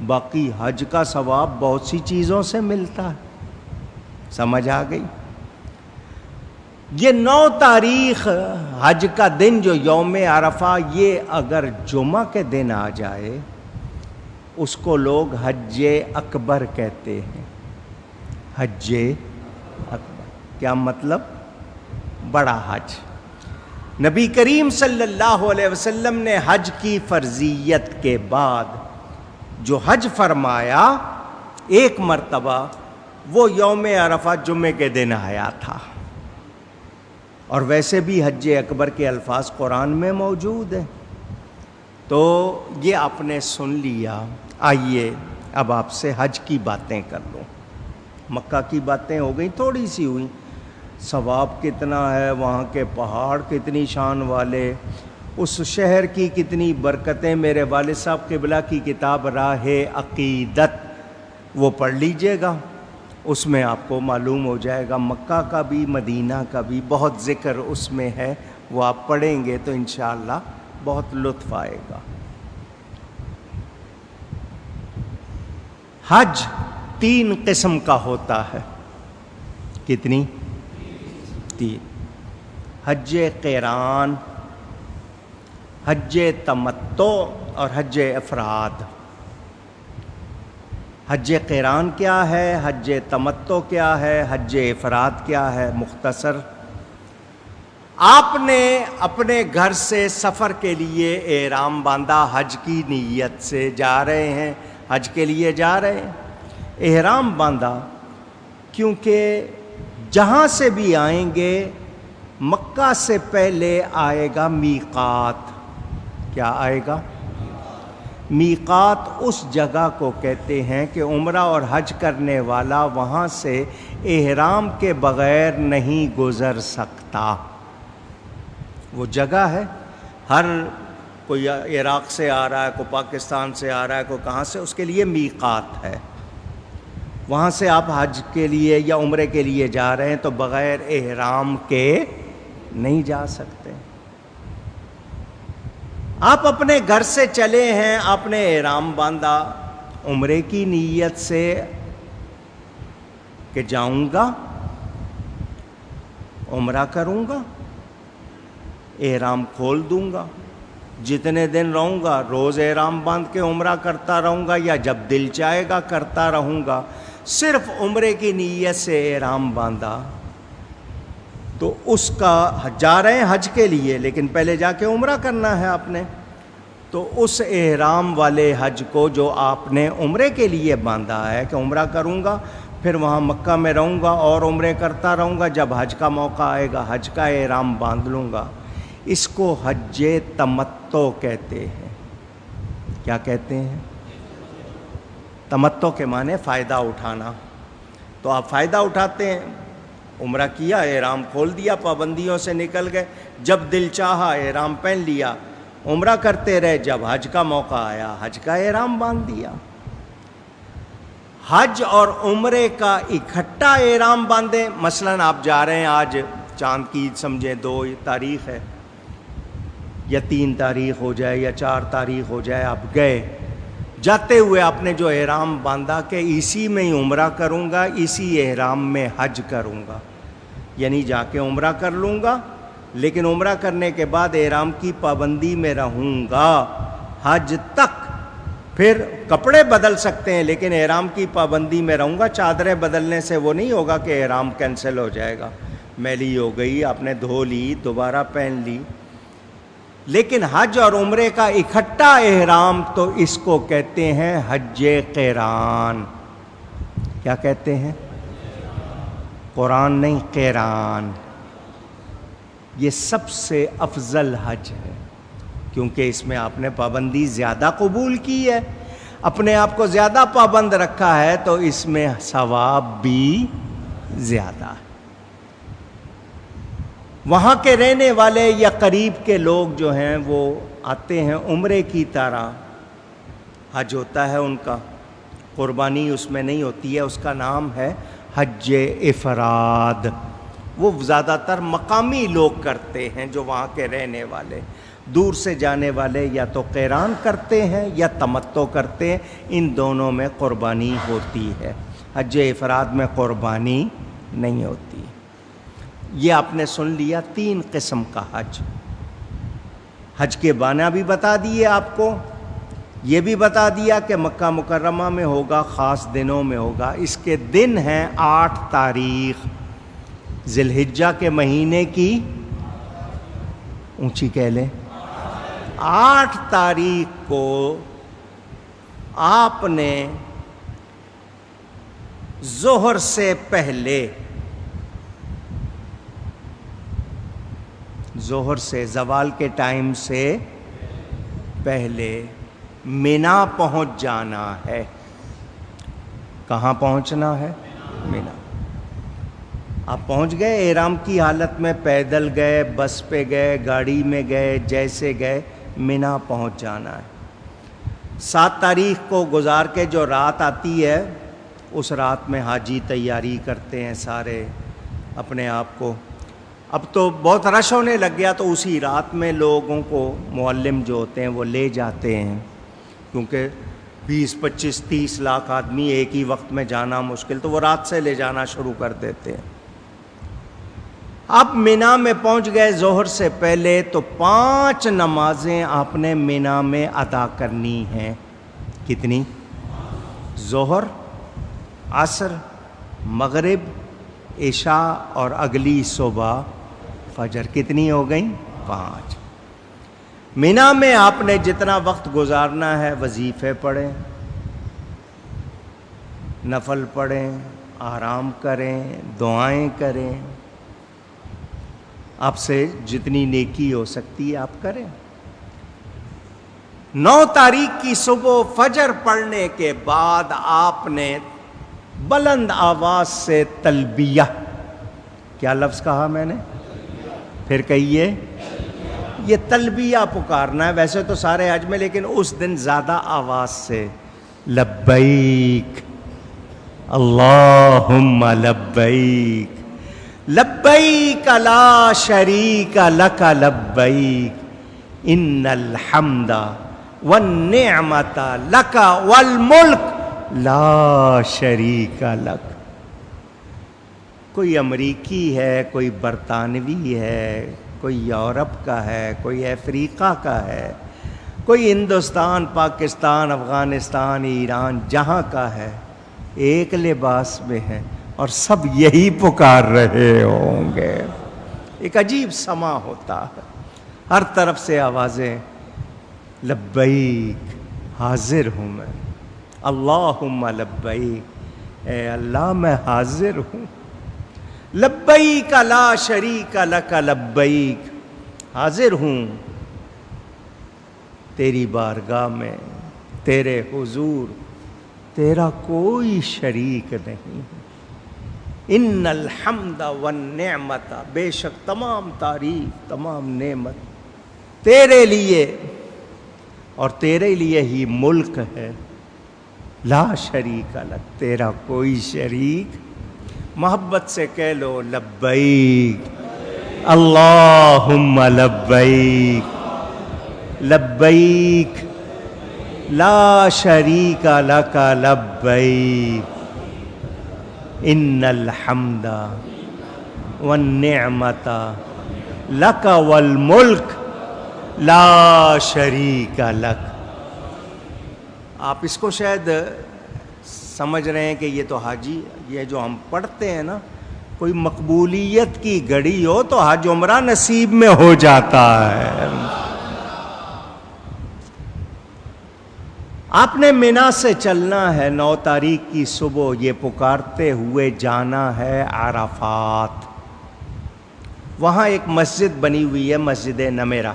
باقی حج کا ثواب بہت سی چیزوں سے ملتا ہے۔ سمجھ آ گئی؟ یہ 9 تاریخ حج کا دن جو یوم عرفہ، یہ اگر جمعہ کے دن آ جائے اس کو لوگ حج اکبر کہتے ہیں۔ حج اکبر کیا مطلب؟ بڑا حج۔ نبی کریم صلی اللہ علیہ وسلم نے حج کی فرضیت کے بعد جو حج فرمایا ایک مرتبہ، وہ یوم عرفہ جمعے کے دن آیا تھا، اور ویسے بھی حج اکبر کے الفاظ قرآن میں موجود ہیں۔ تو یہ آپ نے سن لیا۔ آئیے اب آپ سے حج کی باتیں کر لوں۔ مکہ کی باتیں ہو گئیں، تھوڑی سی ہوئیں، ثواب کتنا ہے، وہاں کے پہاڑ کتنی شان والے، اس شہر کی کتنی برکتیں۔ میرے والد صاحب قبلہ کی کتاب راہ عقیدت وہ پڑھ لیجئے گا، اس میں آپ کو معلوم ہو جائے گا، مکہ کا بھی مدینہ کا بھی بہت ذکر اس میں ہے، وہ آپ پڑھیں گے تو انشاءاللہ بہت لطف آئے گا۔ حج 3 قسم کا ہوتا ہے۔ کتنی؟ 3۔ حج قران، حج تمتع اور حج افراد۔ حج قران کیا ہے، حج تمتع کیا ہے، حج افراد کیا ہے؟ مختصر، آپ نے اپنے گھر سے سفر کے لیے احرام باندھا، حج کی نیت سے جا رہے ہیں، حج کے لیے جا رہے ہیں، احرام باندھا، کیونکہ جہاں سے بھی آئیں گے مکہ سے پہلے آئے گا میقات۔ کیا آئے گا؟ میقات اس جگہ کو کہتے ہیں کہ عمرہ اور حج کرنے والا وہاں سے احرام کے بغیر نہیں گزر سکتا۔ وہ جگہ ہے، ہر کوئی عراق سے آ رہا ہے، کوئی پاکستان سے آ رہا ہے، کوئی کہاں سے، اس کے لیے میقات ہے۔ وہاں سے آپ حج کے لیے یا عمرے کے لیے جا رہے ہیں تو بغیر احرام کے نہیں جا سکتے۔ آپ اپنے گھر سے چلے ہیں، آپ نے احرام باندھا عمرے کی نیت سے کہ جاؤں گا، عمرہ کروں گا، احرام کھول دوں گا، جتنے دن رہوں گا روز احرام باندھ کے عمرہ کرتا رہوں گا، یا جب دل چاہے گا کرتا رہوں گا۔ صرف عمرے کی نیت سے احرام باندھا تو اس کا جا رہے ہیں حج کے لیے، لیکن پہلے جا کے عمرہ کرنا ہے آپ نے، تو اس احرام والے حج کو جو آپ نے عمرے کے لیے باندھا ہے کہ عمرہ کروں گا، پھر وہاں مکہ میں رہوں گا اور عمرے کرتا رہوں گا، جب حج کا موقع آئے گا حج کا احرام باندھ لوں گا، اس کو حج تمتع کہتے ہیں۔ کیا کہتے ہیں؟ تمتع کے معنی فائدہ اٹھانا۔ تو آپ فائدہ اٹھاتے ہیں، عمرہ کیا، احرام کھول دیا، پابندیوں سے نکل گئے، جب دل چاہا احرام پہن لیا، عمرہ کرتے رہے، جب حج کا موقع آیا حج کا احرام باندھ دیا۔ حج اور عمرے کا اکٹھا احرام باندھیں، مثلاً آپ جا رہے ہیں، آج چاند کی عید سمجھیں 2 تاریخ ہے، یا 3 تاریخ ہو جائے یا 4 تاریخ ہو جائے، آپ گئے، جاتے ہوئے آپ نے جو احرام باندھا کہ اسی میں ہی عمرہ کروں گا، اسی احرام میں حج کروں گا، یعنی جا کے عمرہ کر لوں گا، لیکن عمرہ کرنے کے بعد احرام کی پابندی میں رہوں گا حج تک۔ پھر کپڑے بدل سکتے ہیں لیکن احرام کی پابندی میں رہوں گا۔ چادریں بدلنے سے وہ نہیں ہوگا کہ احرام کینسل ہو جائے گا، میلی ہو گئی، آپ نے دھو لی، دوبارہ پہن لی۔ لیکن حج اور عمرے کا اکٹھا احرام تو اس کو کہتے ہیں حج قران۔ کیا کہتے ہیں؟ قرآن نہیں، قران۔ یہ سب سے افضل حج ہے کیونکہ اس میں آپ نے پابندی زیادہ قبول کی ہے، اپنے آپ کو زیادہ پابند رکھا ہے، تو اس میں ثواب بھی زیادہ ہے۔ وہاں کے رہنے والے یا قریب کے لوگ جو ہیں وہ آتے ہیں، عمرے کی طرح حج ہوتا ہے ان کا، قربانی اس میں نہیں ہوتی ہے، اس کا نام ہے حج افراد۔ وہ زیادہ تر مقامی لوگ کرتے ہیں، جو وہاں کے رہنے والے، دور سے جانے والے یا تو قران کرتے ہیں یا تمتع کرتے ہیں، ان دونوں میں قربانی ہوتی ہے۔ حج افراد میں قربانی نہیں ہوتی۔ یہ آپ نے سن لیا 3 قسم کا حج۔ حج کے معنی بھی بتا دیے آپ کو، یہ بھی بتا دیا کہ مکہ مکرمہ میں ہوگا، خاص دنوں میں ہوگا۔ اس کے دن ہیں 8 تاریخ ذی الحجہ کے مہینے کی، اونچی کہہ لیں، 8 تاریخ کو آپ نے ظہر سے پہلے، ظہر سے، زوال کے ٹائم سے پہلے مینا پہنچ جانا ہے۔ کہاں پہنچنا ہے؟ مینا۔ آپ پہنچ گئے، احرام کی حالت میں، پیدل گئے، بس پہ گئے، گاڑی میں گئے، جیسے گئے، مینا پہنچ جانا ہے۔ 7 تاریخ کو گزار کے جو رات آتی ہے، اس رات میں حاجی تیاری کرتے ہیں سارے اپنے آپ کو۔ اب تو بہت رش ہونے لگ گیا، تو اسی رات میں لوگوں کو معلم جو ہوتے ہیں وہ لے جاتے ہیں، کیونکہ 20 25 30 لاکھ آدمی ایک ہی وقت میں جانا مشکل، تو وہ رات سے لے جانا شروع کر دیتے ہیں۔ اب مینا میں پہنچ گئے ظہر سے پہلے، تو 5 نمازیں آپ نے مینا میں ادا کرنی ہیں۔ کتنی؟ ظہر، عصر، مغرب، عشاء اور اگلی صبح فجر. کتنی ہو گئیں؟ 5. مینا میں آپ نے جتنا وقت گزارنا ہے وظیفے پڑھیں، نفل پڑھیں، آرام کریں، دعائیں کریں، آپ سے جتنی نیکی ہو سکتی ہے آپ کریں. 9 تاریخ کی صبح فجر پڑھنے کے بعد آپ نے بلند آواز سے تلبیہ، کیا لفظ کہا میں نے؟ پھر کہیے. یہ تلبیہ پکارنا ہے، ویسے تو سارے حج میں، لیکن اس دن زیادہ آواز سے لبیک اللہم لبیک لبیک لا شریک لک لبیک ان الحمد والنعمت لک والملک لا شریک لک. کوئی امریکی ہے، کوئی برطانوی ہے، کوئی یورپ کا ہے، کوئی افریقہ کا ہے، کوئی ہندوستان، پاکستان، افغانستان، ایران، جہاں کا ہے، ایک لباس میں ہے اور سب یہی پکار رہے ہوں گے. ایک عجیب سما ہوتا ہے، ہر طرف سے آوازیں لبیک، حاضر ہوں میں، اللہم لبیک، اے اللہ میں حاضر ہوں، لبیک لا شریک لک لبیک، حاضر ہوں تیری بارگاہ میں، تیرے حضور، تیرا کوئی شریک نہیں. ان الحمد والنعمت، بے شک تمام تعریف، تمام نعمت تیرے لیے اور تیرے لیے ہی ملک ہے، لا شریک لک، تیرا کوئی شریک. محبت سے کہہ لو لبیک اللہم لبیک لبیک لا شریک لک لبیک ان الحمد والنعمت لک والملک لا شریک لک. آپ اس کو شاید سمجھ رہے ہیں کہ یہ تو حاجی، یہ جو ہم پڑھتے ہیں نا، کوئی مقبولیت کی گھڑی ہو تو حج عمرہ نصیب میں ہو جاتا ہے. آپ نے مینا سے چلنا ہے 9 تاریخ کی صبح، یہ پکارتے ہوئے جانا ہے عرفات. وہاں ایک مسجد بنی ہوئی ہے، مسجد نمیرہ.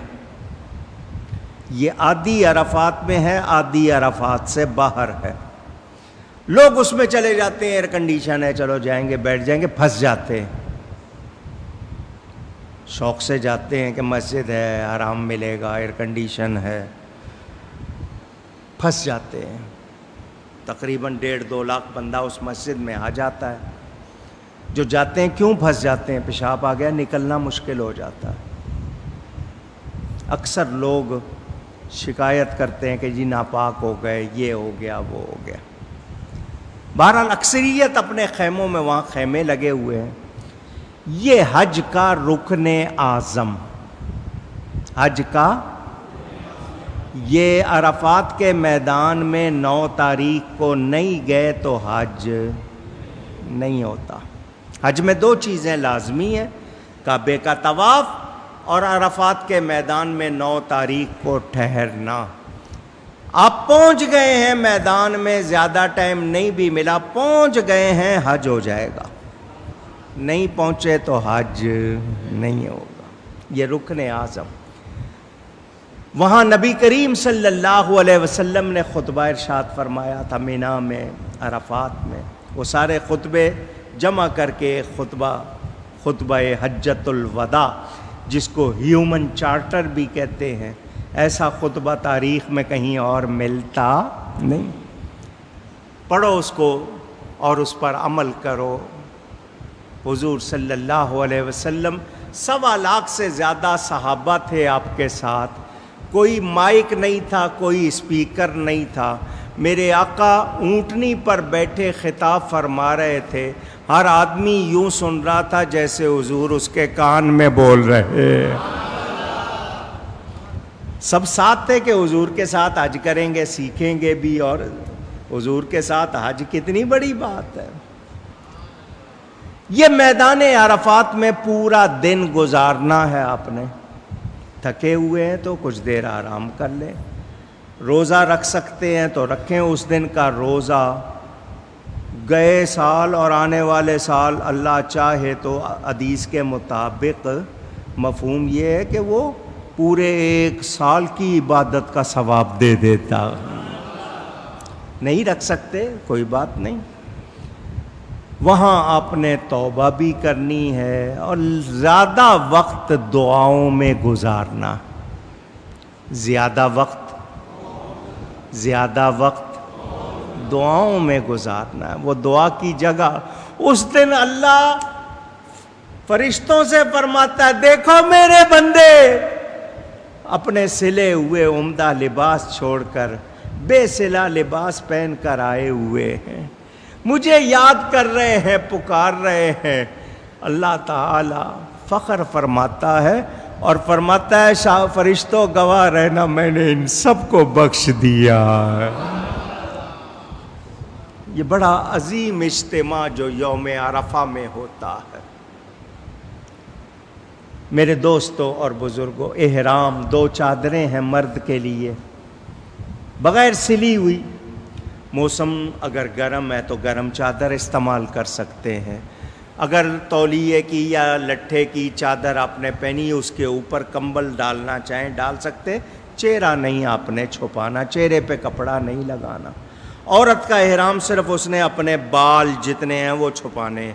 یہ آدھی عرفات میں ہے، آدھی عرفات سے باہر ہے. لوگ اس میں چلے جاتے ہیں، ایئر کنڈیشن ہے، چلو جائیں گے، بیٹھ جائیں گے، پھنس جاتے ہیں. شوق سے جاتے ہیں کہ مسجد ہے، آرام ملے گا، ایئر کنڈیشن ہے، پھنس جاتے ہیں. تقریباً 1.5-2 لاکھ بندہ اس مسجد میں آ جاتا ہے. جو جاتے ہیں کیوں پھنس جاتے ہیں؟ پیشاب آ گیا، نکلنا مشکل ہو جاتا ہے. اکثر لوگ شکایت کرتے ہیں کہ جی ناپاک ہو گئے، یہ ہو گیا، وہ ہو گیا. بہرحال اکثریت اپنے خیموں میں، وہاں خیمے لگے ہوئے ہیں. یہ حج کا رکن اعظم، حج کا، یہ عرفات کے میدان میں 9 تاریخ کو نہیں گئے تو حج نہیں ہوتا. حج میں 2 چیزیں لازمی ہیں، کعبے کا طواف اور عرفات کے میدان میں 9 تاریخ کو ٹھہرنا. آپ پہنچ گئے ہیں میدان میں، زیادہ ٹائم نہیں بھی ملا، پہنچ گئے ہیں، حج ہو جائے گا. نہیں پہنچے تو حج نہیں ہوگا. یہ رکن اعظم. وہاں نبی کریم صلی اللہ علیہ وسلم نے خطبہ ارشاد فرمایا تھا مینا میں، عرفات میں. وہ سارے خطبے جمع کر کے خطبہ حجۃ الوداع، جس کو ہیومن چارٹر بھی کہتے ہیں، ایسا خطبہ تاریخ میں کہیں اور ملتا نہیں. پڑھو اس کو اور اس پر عمل کرو. حضور صلی اللہ علیہ وسلم 1.25 لاکھ سے زیادہ صحابہ تھے آپ کے ساتھ. کوئی مائک نہیں تھا، کوئی اسپیکر نہیں تھا. میرے آقا اونٹنی پر بیٹھے خطاب فرما رہے تھے، ہر آدمی یوں سن رہا تھا جیسے حضور اس کے کان میں بول رہے. سب ساتھ تھے کہ حضور کے ساتھ حج کریں گے، سیکھیں گے بھی اور حضور کے ساتھ حج کتنی بڑی بات ہے. یہ میدان عرفات میں پورا دن گزارنا ہے آپ نے. تھکے ہوئے ہیں تو کچھ دیر آرام کر لیں. روزہ رکھ سکتے ہیں تو رکھیں اس دن کا روزہ. گئے سال اور آنے والے سال اللہ چاہے تو حدیث کے مطابق مفہوم یہ ہے کہ وہ پورے 1 سال کی عبادت کا ثواب دے دیتا. نہیں رکھ سکتے کوئی بات نہیں. وہاں آپ نے توبہ بھی کرنی ہے اور زیادہ وقت دعاؤں میں گزارنا. زیادہ وقت دعاؤں میں گزارنا ہے. وہ دعا کی جگہ اس دن اللہ فرشتوں سے فرماتا ہے دیکھو میرے بندے اپنے سلے ہوئے عمدہ لباس چھوڑ کر بے سلا لباس پہن کر آئے ہوئے ہیں, مجھے یاد کر رہے ہیں, پکار رہے ہیں. اللہ تعالی فخر فرماتا ہے اور فرماتا ہے فرشتوں گواہ رہنا میں نے ان سب کو بخش دیا ہے. یہ بڑا عظیم اجتماع جو یوم عرفہ میں ہوتا ہے. میرے دوستوں اور بزرگوں, احرام 2 چادریں ہیں مرد کے لیے بغیر سلی ہوئی. موسم اگر گرم ہے تو گرم چادر استعمال کر سکتے ہیں. اگر تولیے کی یا لٹھے کی چادر آپ نے پہنی اس کے اوپر کمبل ڈالنا چاہیں ڈال سکتے. چہرہ نہیں آپ نے چھپانا, چہرے پہ کپڑا نہیں لگانا. عورت کا احرام صرف اس نے اپنے بال جتنے ہیں وہ چھپانے ہیں.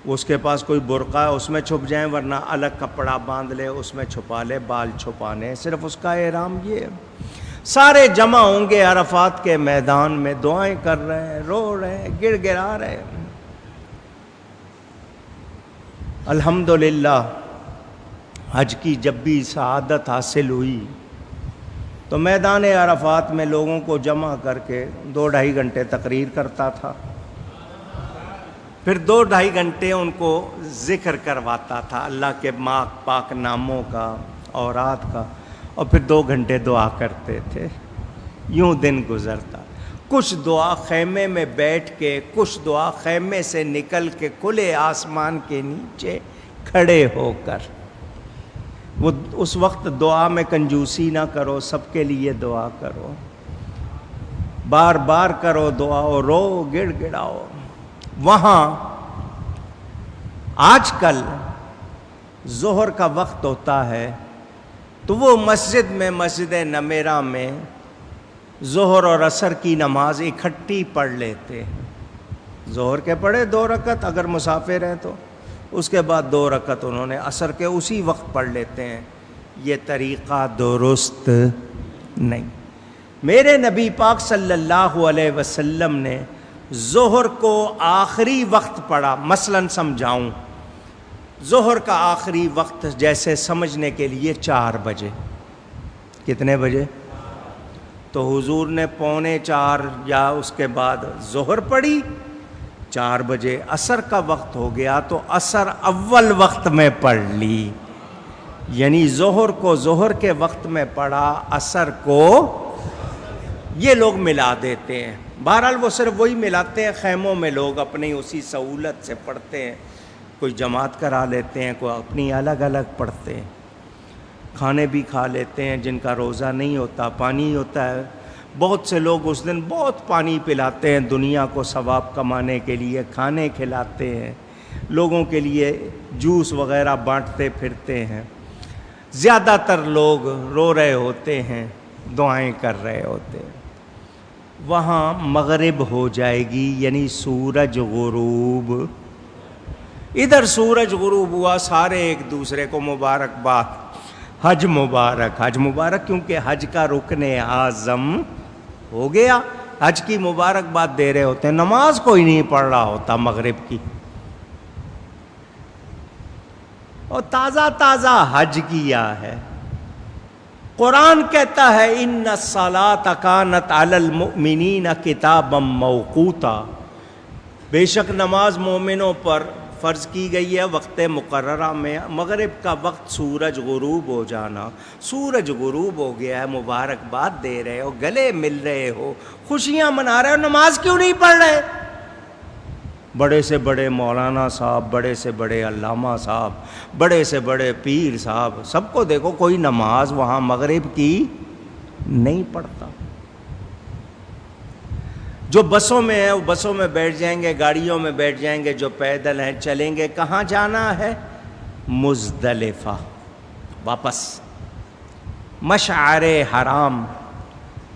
اس کے پاس کوئی برقع ہے اس میں چھپ جائیں, ورنہ الگ کپڑا باندھ لے اس میں چھپا لے, بال چھپانے. صرف اس کا احرام یہ ہے. سارے جمع ہوں گے عرفات کے میدان میں, دعائیں کر رہے ہیں, رو رہے ہیں, گڑ گڑا رہے ہیں. الحمدللہ حج کی جب بھی سعادت حاصل ہوئی تو میدان عرفات میں لوگوں کو جمع کر کے 2-2.5 گھنٹے تقریر کرتا تھا. پھر 2-2.5 گھنٹے ان کو ذکر کرواتا تھا اللہ کے پاک ناموں کا, اورات کا, اور پھر 2 گھنٹے دعا کرتے تھے. یوں دن گزرتا. کچھ دعا خیمے میں بیٹھ کے, کچھ دعا خیمے سے نکل کے کھلے آسمان کے نیچے کھڑے ہو کر. وہ اس وقت دعا میں کنجوسی نہ کرو, سب کے لیے دعا کرو, بار بار کرو دعا, رو گڑ گڑاؤ. وہاں آج کل ظہر کا وقت ہوتا ہے تو وہ مسجد نمیرہ میں ظہر اور عصر کی نماز اکٹھی پڑھ لیتے ہیں. ظہر کے پڑھے 2 رکعت اگر مسافر ہیں تو, اس کے بعد 2 رکعت انہوں نے عصر کے اسی وقت پڑھ لیتے ہیں. یہ طریقہ درست نہیں. میرے نبی پاک صلی اللہ علیہ وسلم نے ظہر کو آخری وقت پڑھا. مثلاً سمجھاؤں, ظہر کا آخری وقت جیسے سمجھنے کے لیے 4 بجے. کتنے بجے؟ تو حضور نے 3:45 یا اس کے بعد ظہر پڑھی, 4 بجے عصر کا وقت ہو گیا تو عصر اول وقت میں پڑھ لی. یعنی ظہر کو ظہر کے وقت میں پڑھا, عصر کو یہ لوگ ملا دیتے ہیں. بہرحال وہ صرف وہی ملاتے ہیں. خیموں میں لوگ اپنی اسی سہولت سے پڑھتے ہیں, کوئی جماعت کرا لیتے ہیں, کوئی اپنی الگ الگ پڑھتے ہیں. کھانے بھی کھا لیتے ہیں, جن کا روزہ نہیں ہوتا پانی ہوتا ہے. بہت سے لوگ اس دن بہت پانی پلاتے ہیں دنیا کو ثواب کمانے کے لیے, کھانے کھلاتے ہیں, لوگوں کے لیے جوس وغیرہ بانٹتے پھرتے ہیں. زیادہ تر لوگ رو رہے ہوتے ہیں, دعائیں کر رہے ہوتے ہیں. وہاں مغرب ہو جائے گی, یعنی سورج غروب. ادھر سورج غروب ہوا, سارے ایک دوسرے کو مبارکباد, حج مبارک, حج مبارک, کیونکہ حج کا رکن اعظم ہو گیا. حج کی مبارکباد دے رہے ہوتے ہیں. نماز کوئی نہیں پڑھ رہا ہوتا مغرب کی, اور تازہ تازہ حج کیا ہے. قرآن کہتا ہے ان الصلاۃ کانت علی المؤمنین کتابا موقوتا, بے شک نماز مومنوں پر فرض کی گئی ہے وقت مقررہ میں، مغرب کا وقت سورج غروب ہو جانا، سورج غروب ہو گیا ہے، مبارکباد دے رہے ہو، گلے مل رہے ہو، خوشیاں منا رہے ہو، نماز کیوں نہیں پڑھ رہے؟ بڑے سے بڑے مولانا صاحب، بڑے سے بڑے علامہ صاحب، بڑے سے بڑے پیر صاحب، سب کو دیکھو کوئی نماز وہاں مغرب کی نہیں پڑھتا۔ جو بسوں میں ہیں وہ بسوں میں بیٹھ جائیں گے، گاڑیوں میں بیٹھ جائیں گے، جو پیدل ہیں چلیں گے، کہاں جانا ہے؟ مزدلفہ، واپس مشعر حرام،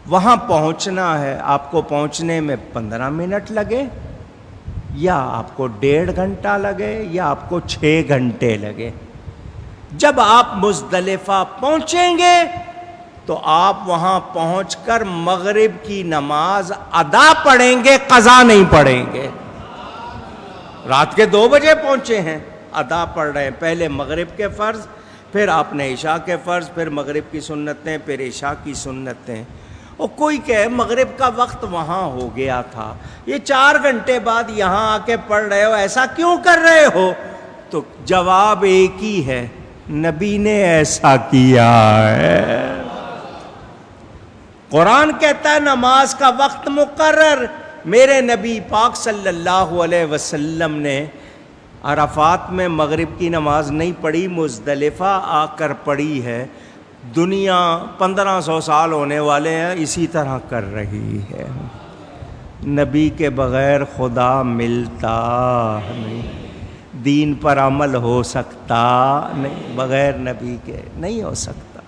وہاں پہنچنا ہے۔ آپ کو پہنچنے میں 15 منٹ لگے، یا آپ کو 1.5 گھنٹہ لگے، یا آپ کو 6 گھنٹے لگے، جب آپ مزدلفہ پہنچیں گے تو آپ وہاں پہنچ کر مغرب کی نماز ادا پڑھیں گے، قضا نہیں پڑھیں گے۔ رات کے 2 بجے پہنچے ہیں، ادا پڑھ رہے ہیں، پہلے مغرب کے فرض، پھر آپ نے عشاء کے فرض، پھر مغرب کی سنتیں، پھر عشاء کی سنتیں۔ اور کوئی کہے مغرب کا وقت وہاں ہو گیا تھا، یہ 4 گھنٹے بعد یہاں آ کے پڑھ رہے ہو، ایسا کیوں کر رہے ہو؟ تو جواب ایک ہی ہے، نبی نے ایسا کیا ہے۔ قرآن کہتا ہے نماز کا وقت مقرر، میرے نبی پاک صلی اللہ علیہ وسلم نے عرفات میں مغرب کی نماز نہیں پڑھی، مزدلفہ آ کر پڑھی ہے۔ دنیا 1500 سال ہونے والے ہیں اسی طرح کر رہی ہے۔ نبی کے بغیر خدا ملتا نہیں، دین پر عمل ہو سکتا نہیں، بغیر نبی کے نہیں ہو سکتا۔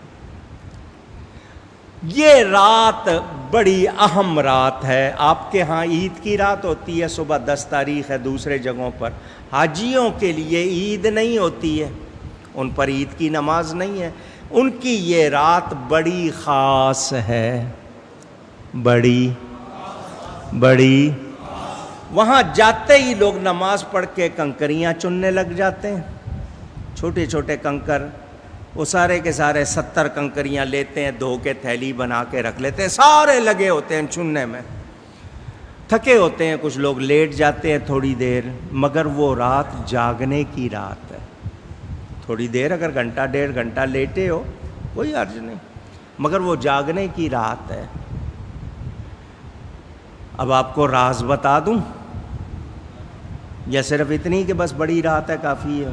یہ رات بڑی اہم رات ہے۔ آپ کے ہاں عید کی رات ہوتی ہے، صبح 10 تاریخ ہے، دوسرے جگہوں پر حاجیوں کے لیے عید نہیں ہوتی ہے، ان پر عید کی نماز نہیں ہے، ان کی یہ رات بڑی خاص ہے، بڑی وہاں جاتے ہی لوگ نماز پڑھ کے کنکریاں چننے لگ جاتے ہیں، چھوٹے چھوٹے کنکر، وہ سارے کے سارے 70 کنکریاں لیتے ہیں، دھو کے تھیلی بنا کے رکھ لیتے ہیں، سارے لگے ہوتے ہیں چننے میں، تھکے ہوتے ہیں، کچھ لوگ لیٹ جاتے ہیں تھوڑی دیر، مگر وہ رات جاگنے کی رات ہے۔ تھوڑی دیر اگر 1.5 گھنٹہ لیٹے ہو کوئی حرج نہیں، مگر وہ جاگنے کی رات ہے۔ اب آپ کو راز بتا دوں یا صرف اتنی کہ بس بڑی رات ہے کافی ہے؟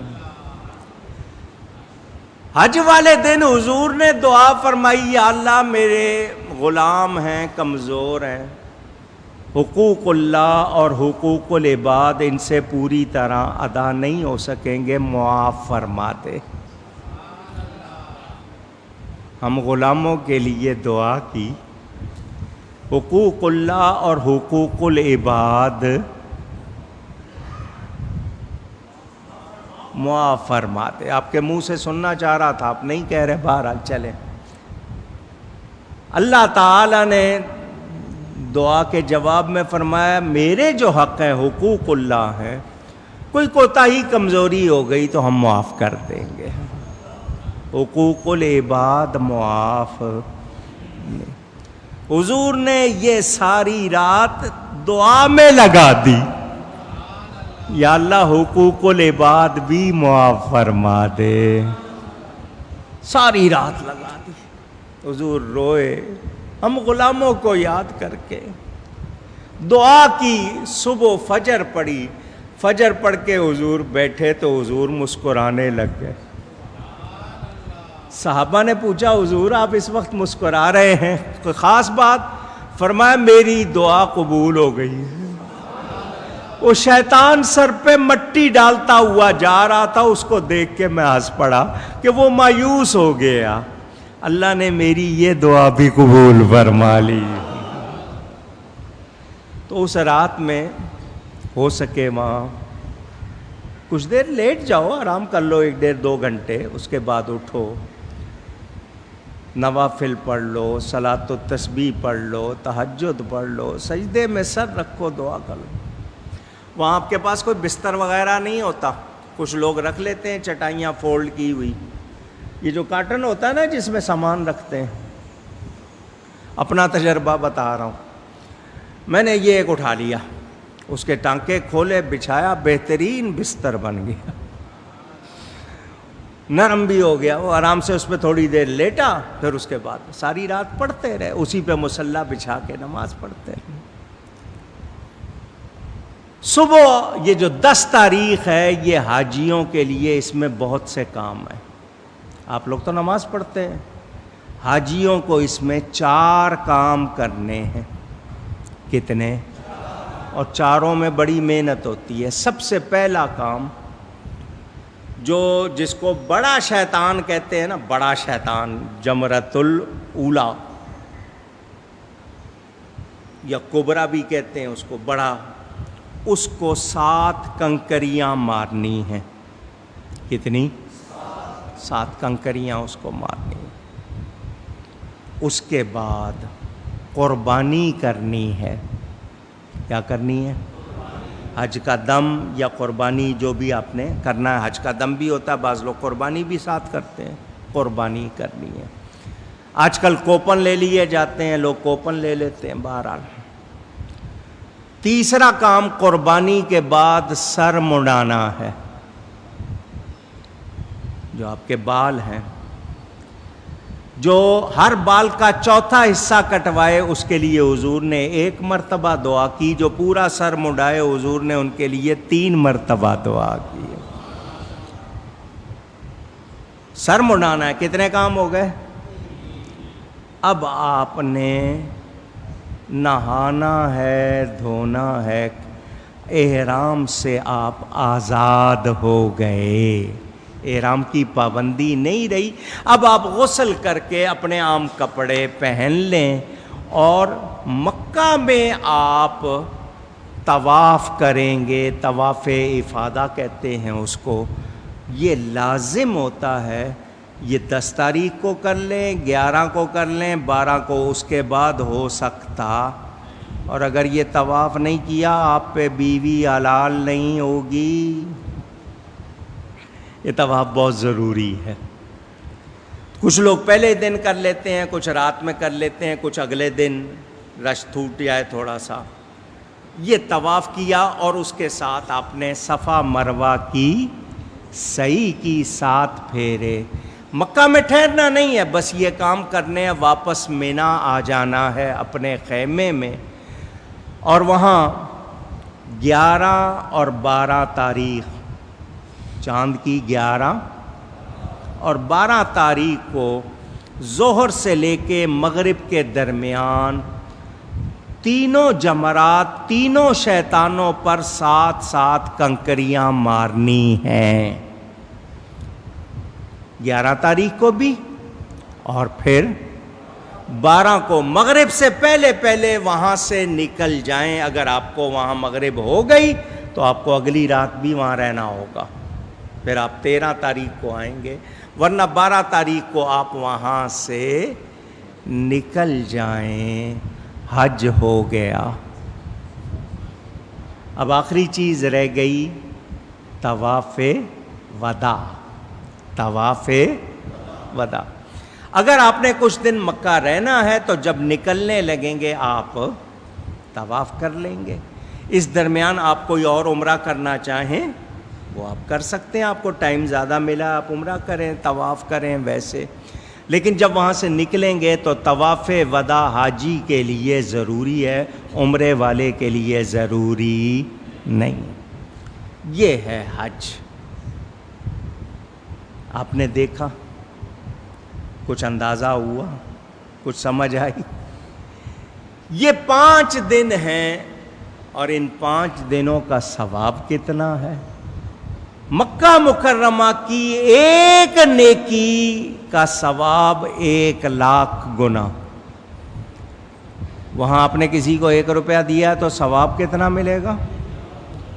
حج والے دن حضور نے دعا فرمائی، یا اللہ میرے غلام ہیں، کمزور ہیں، حقوق اللہ اور حقوق العباد ان سے پوری طرح ادا نہیں ہو سکیں گے، معاف فرما دے۔ ہم غلاموں کے لیے دعا کی، حقوق اللہ اور حقوق العباد معاف فرما دے۔ آپ کے منہ سے سننا چاہ رہا تھا، آپ نہیں کہہ رہے، بہرحال چلیں۔ اللہ تعالیٰ نے دعا کے جواب میں فرمایا، میرے جو حق ہیں، حقوق اللہ ہیں، کوئی کوتاہی کمزوری ہو گئی تو ہم معاف کر دیں گے، حقوق العباد معاف۔ حضور نے یہ ساری رات دعا میں لگا دی، یا اللہ حقوق العباد بھی معاف فرما دے، ساری رات لگا دی۔ حضور روئے، ہم غلاموں کو یاد کر کے دعا کی، صبح فجر پڑھی، فجر پڑھ کے حضور بیٹھے تو حضور مسکرانے لگ گئے۔ صحابہ نے پوچھا، حضور آپ اس وقت مسکرا رہے ہیں، کوئی خاص بات؟ فرمایا میری دعا قبول ہو گئی ہے۔ وہ شیطان سر پہ مٹی ڈالتا ہوا جا رہا تھا، اس کو دیکھ کے میں ہنس پڑا کہ وہ مایوس ہو گیا، اللہ نے میری یہ دعا بھی قبول فرما لی۔ تو اس رات میں ہو سکے وہاں کچھ دیر لیٹ جاؤ، آرام کر لو، 1.5-2 گھنٹے، اس کے بعد اٹھو، نوافل پڑھ لو، صلاۃ التسبیح پڑھ لو، تہجد پڑھ لو، سجدے میں سر رکھو، دعا کر لو۔ وہاں آپ کے پاس کوئی بستر وغیرہ نہیں ہوتا، کچھ لوگ رکھ لیتے ہیں چٹائیاں فولڈ کی ہوئی، یہ جو کارٹن ہوتا ہے نا جس میں سامان رکھتے ہیں، اپنا تجربہ بتا رہا ہوں، میں نے یہ ایک اٹھا لیا، اس کے ٹانکے کھولے، بچھایا، بہترین بستر بن گیا، نرم بھی ہو گیا، وہ آرام سے اس پہ تھوڑی دیر لیٹا، پھر اس کے بعد ساری رات پڑھتے رہے، اسی پہ مصلی بچھا کے نماز پڑھتے رہے۔ صبح یہ جو 10 تاریخ ہے یہ حاجیوں کے لیے اس میں بہت سے کام ہیں۔ آپ لوگ تو نماز پڑھتے ہیں، حاجیوں کو اس میں 4 کام کرنے ہیں۔ کتنے؟ اور چاروں میں بڑی محنت ہوتی ہے۔ سب سے پہلا کام جس کو بڑا شیطان کہتے ہیں نا، بڑا شیطان، جمرۃ الاولیٰ یا کبرا بھی کہتے ہیں اس کو، بڑا، اس کو 7 کنکریاں مارنی ہیں۔ کتنی؟ 7 کنکریاں اس کو مارنی ہیں۔ اس کے بعد قربانی کرنی ہے۔ کیا کرنی ہے؟ حج کا دم یا قربانی، جو بھی آپ نے کرنا ہے۔ حج کا دم بھی ہوتا ہے، بعض لوگ قربانی بھی ساتھ کرتے ہیں، قربانی کرنی ہے۔ آج کل کوپن لے لیے جاتے ہیں، لوگ کوپن لے لیتے ہیں، بہرحال۔ تیسرا کام قربانی کے بعد سر منڈانا ہے۔ جو آپ کے بال ہیں، جو ہر بال کا چوتھا حصہ کٹوائے اس کے لیے حضور نے 1 مرتبہ دعا کی، جو پورا سر منڈائے حضور نے ان کے لیے 3 مرتبہ دعا کی۔ سر منڈانا ہے۔ کتنے کام ہو گئے؟ اب آپ نے نہانا ہے، دھونا ہے، احرام سے آپ آزاد ہو گئے، احرام کی پابندی نہیں رہی۔ اب آپ غسل کر کے اپنے عام کپڑے پہن لیں اور مکہ میں آپ طواف کریں گے، طواف افاضہ کہتے ہیں اس کو۔ یہ لازم ہوتا ہے، یہ 10 تاریخ کو کر لیں، 11 کو کر لیں، 12 کو، اس کے بعد ہو سکتا، اور اگر یہ طواف نہیں کیا آپ پہ بیوی حلال نہیں ہوگی۔ یہ طواف بہت ضروری ہے۔ کچھ لوگ پہلے دن کر لیتے ہیں، کچھ رات میں کر لیتے ہیں، کچھ اگلے دن، رش ٹوٹ جائے تھوڑا سا۔ یہ طواف کیا اور اس کے ساتھ آپ نے صفا مروہ کی سعی کی، 7 پھیرے۔ مکہ میں ٹھہرنا نہیں ہے، بس یہ کام کرنے ہیں، واپس مینا آ جانا ہے اپنے خیمے میں، اور وہاں 11 اور 12 تاریخ، چاند کی 11 اور 12 تاریخ کو ظہر سے لے کے مغرب کے درمیان تینوں جمرات، تینوں شیطانوں پر 7 کنکریاں مارنی ہیں۔ 11 تاریخ کو بھی اور پھر 12 کو مغرب سے پہلے وہاں سے نکل جائیں۔ اگر آپ کو وہاں مغرب ہو گئی تو آپ کو اگلی رات بھی وہاں رہنا ہوگا، پھر آپ 13 تاریخ کو آئیں گے، ورنہ 12 تاریخ کو آپ وہاں سے نکل جائیں، حج ہو گیا۔ اب آخری چیز رہ گئی طواف وداع، طواف وداع۔ اگر آپ نے کچھ دن مکہ رہنا ہے تو جب نکلنے لگیں گے آپ طواف کر لیں گے۔ اس درمیان آپ کوئی اور عمرہ کرنا چاہیں وہ آپ کر سکتے ہیں، آپ کو ٹائم زیادہ ملا آپ عمرہ کریں، طواف کریں ویسے۔ لیکن جب وہاں سے نکلیں گے تو طواف وداع حاجی کے لیے ضروری ہے، عمرے والے کے لیے ضروری نہیں۔ یہ ہے حج۔ آپ نے دیکھا، کچھ اندازہ ہوا، کچھ سمجھ آئی؟ یہ 5 دن ہیں اور ان 5 دنوں کا ثواب کتنا ہے؟ مکہ مکرمہ کی ایک نیکی کا ثواب 1,00,000 گنا۔ وہاں آپ نے کسی کو 1 روپیہ دیا تو ثواب کتنا ملے گا؟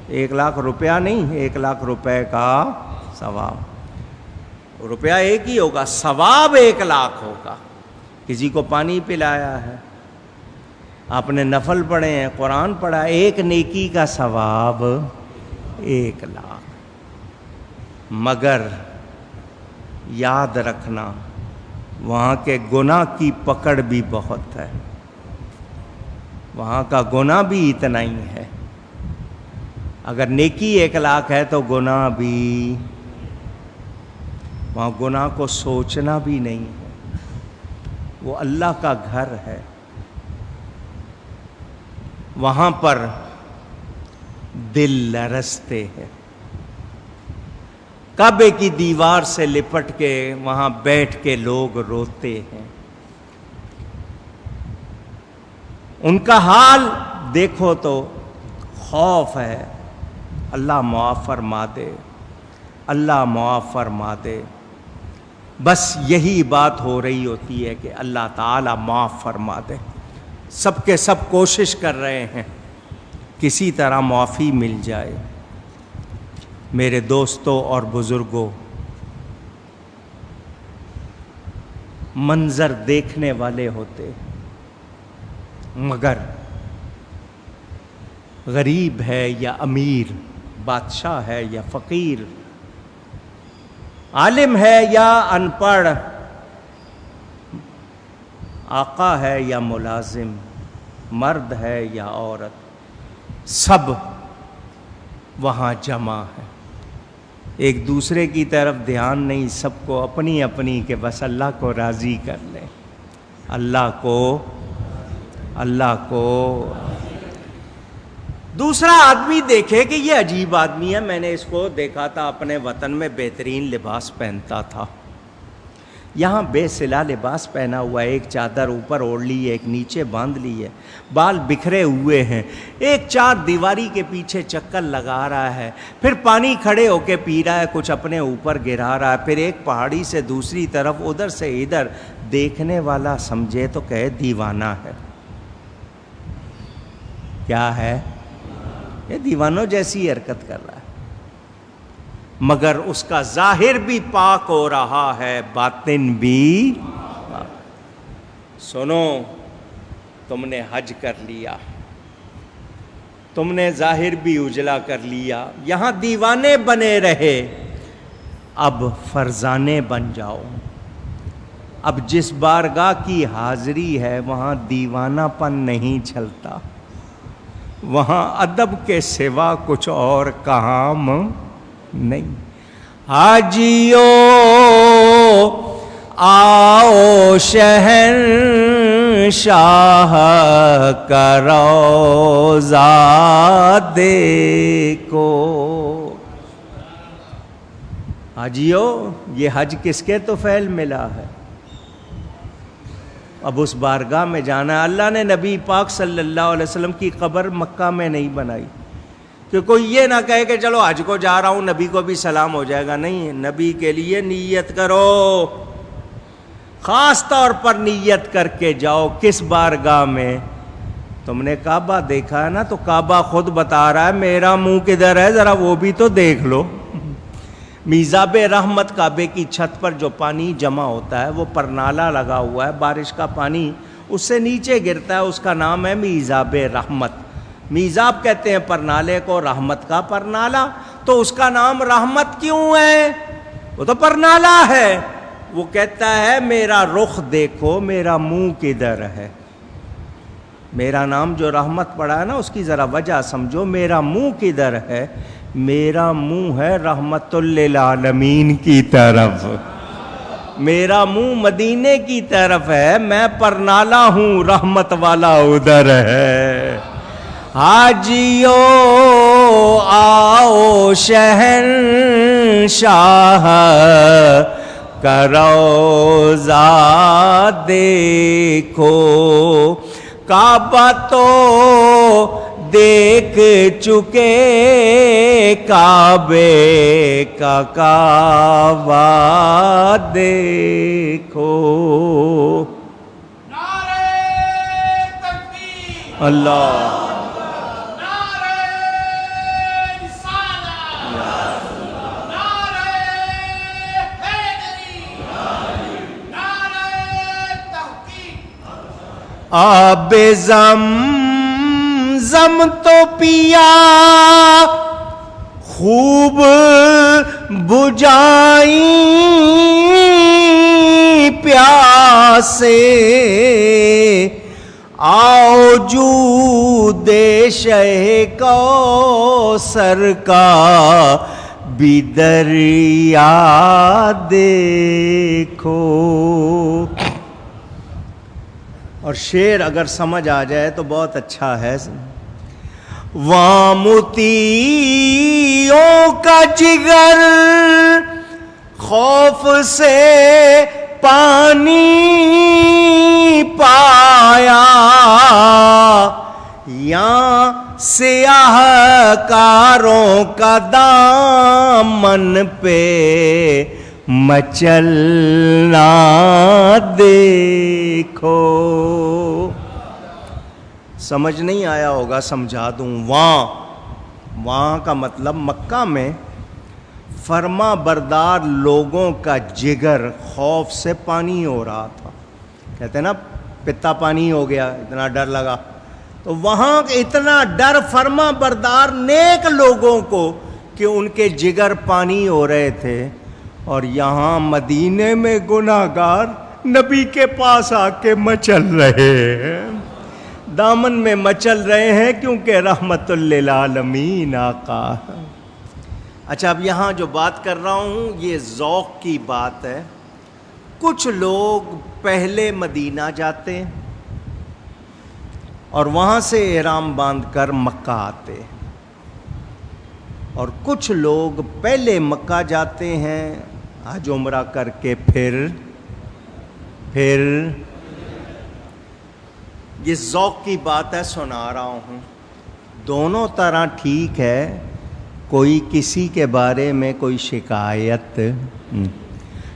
1,00,000 روپیہ نہیں، 1,00,000 روپے کا ثواب۔ روپیہ ایک ہی ہوگا، ثواب 1,00,000 ہوگا۔ کسی کو پانی پلایا ہے، آپ نے نفل پڑھے ہیں، قرآن پڑھا، ایک نیکی کا ثواب 1,00,000۔ مگر یاد رکھنا وہاں کے گناہ کی پکڑ بھی بہت ہے، وہاں کا گناہ بھی اتنا ہی ہے۔ اگر نیکی 1 لاکھ ہے تو گناہ بھی، وہاں گناہ کو سوچنا بھی نہیں ہے، وہ اللہ کا گھر ہے، وہاں پر دل لرزتے ہیں، کعبے کی دیوار سے لپٹ کے وہاں بیٹھ کے لوگ روتے ہیں، ان کا حال دیکھو تو خوف ہے، اللہ معاف فرما دے، اللہ معاف فرما دے، بس یہی بات ہو رہی ہوتی ہے کہ اللہ تعالیٰ معاف فرما دے، سب کے سب کوشش کر رہے ہیں کسی طرح معافی مل جائے۔ میرے دوستوں اور بزرگوں، منظر دیکھنے والے ہوتے مگر غریب ہے یا امیر، بادشاہ ہے یا فقیر، عالم ہے یا ان پڑھ، آقا ہے یا ملازم، مرد ہے یا عورت، سب وہاں جمع ہے، ایک دوسرے کی طرف دھیان نہیں، سب کو اپنی اپنی کہ بس اللہ کو راضی کر لیں، اللہ کو۔ دوسرا آدمی دیکھے کہ یہ عجیب آدمی ہے، میں نے اس کو دیکھا تھا اپنے وطن میں، بہترین لباس پہنتا تھا، یہاں بے صلہ لباس پہنا ہوا ہے، ایک چادر اوپر اوڑھ لی ہے، ایک نیچے باندھ لی ہے، بال بکھرے ہوئے ہیں، ایک 4 دیواری کے پیچھے چکر لگا رہا ہے، پھر پانی کھڑے ہو کے پی رہا ہے، کچھ اپنے اوپر گرا رہا ہے، پھر ایک پہاڑی سے دوسری طرف، ادھر سے ادھر، دیکھنے والا سمجھے تو کہے دیوانہ ہے۔ کیا ہے؟ یہ دیوانوں جیسی حرکت کر رہا ہے، مگر اس کا ظاہر بھی پاک ہو رہا ہے، باطن بھی پاک۔ سنو، تم نے حج کر لیا، تم نے ظاہر بھی اجلا کر لیا، یہاں دیوانے بنے رہے، اب فرزانے بن جاؤ، اب جس بارگاہ کی حاضری ہے وہاں دیوانہ پن نہیں چلتا، وہاں ادب کے سوا کچھ اور کام نہیں۔ حاجیو آؤ شہنشاہ کا روضہ دیکھو۔ حاجیو، یہ حج کس کے طفیل ملا ہے؟ اب اس بارگاہ میں جانا ہے۔ اللہ نے نبی پاک صلی اللہ علیہ وسلم کی قبر مکہ میں نہیں بنائی کہ کوئی یہ نہ کہے کہ چلو حج کو جا رہا ہوں، نبی کو بھی سلام ہو جائے گا، نہیں، نبی کے لیے نیت کرو، خاص طور پر نیت کر کے جاؤ۔ کس بارگاہ میں؟ تم نے کعبہ دیکھا ہے نا، تو کعبہ خود بتا رہا ہے میرا منہ کدھر ہے، ذرا وہ بھی تو دیکھ لو۔ میزاب رحمت، کعبے کی چھت پر جو پانی جمع ہوتا ہے وہ پرنالا لگا ہوا ہے، بارش کا پانی اس سے نیچے گرتا ہے، اس کا نام ہے میزاب رحمت۔ میزاب کہتے ہیں پرنالے کو، رحمت کا پرنالا، تو اس کا نام رحمت کیوں ہے؟ وہ تو پرنالا ہے۔ وہ کہتا ہے میرا رخ دیکھو، میرا منہ کدھر ہے۔ میرا نام جو رحمت پڑا ہے نا، اس کی ذرا وجہ سمجھو، میرا منہ کدھر ہے؟ میرا منہ ہے رحمت للعالمین کی طرف، میرا منہ مدینے کی طرف ہے، میں پرنالا ہوں، رحمت والا ادھر ہے۔ حاجیو آؤ شہنشاہ کا روضہ دیکھو۔ کعبہ تو دیکھ چکے، کعبے کا کعبہ دیکھو۔ نعرہ تکبیر، اللہ، نعرہ رسالت، نعرہ حیدری، نعرہ تحقیق۔ آب زمزم تو پیا، خوب بجھائیں پیاسے، آؤ موجود شہ کوثر کا بھی دریا دیکھو. اور شعر اگر سمجھ آ جائے تو بہت اچھا ہے. وامتیوں کا جگر خوف سے پانی پایا, یہاں سیاہ کاروں کا دامن پہ مچلنا دیکھو. سمجھ نہیں آیا ہوگا, سمجھا دوں. وہاں کا مطلب مکہ میں فرما بردار لوگوں کا جگر خوف سے پانی ہو رہا تھا. کہتے ہیں نا پتا پانی ہو گیا, اتنا ڈر لگا. تو وہاں اتنا ڈر فرما بردار نیک لوگوں کو کہ ان کے جگر پانی ہو رہے تھے. اور یہاں مدینے میں گناہگار نبی کے پاس آ کے مچل رہے ہیں, دامن میں مچل رہے ہیں, کیونکہ رحمت للعالمین آقا. اچھا, اب یہاں جو بات کر رہا ہوں یہ ذوق کی بات ہے. کچھ لوگ پہلے مدینہ جاتے ہیں اور وہاں سے احرام باندھ کر مکہ آتے, اور کچھ لوگ پہلے مکہ جاتے ہیں حج عمرہ کر کے پھر یہ ذوق کی بات ہے, سنا رہا ہوں. دونوں طرح ٹھیک ہے, کوئی کسی کے بارے میں کوئی شکایت.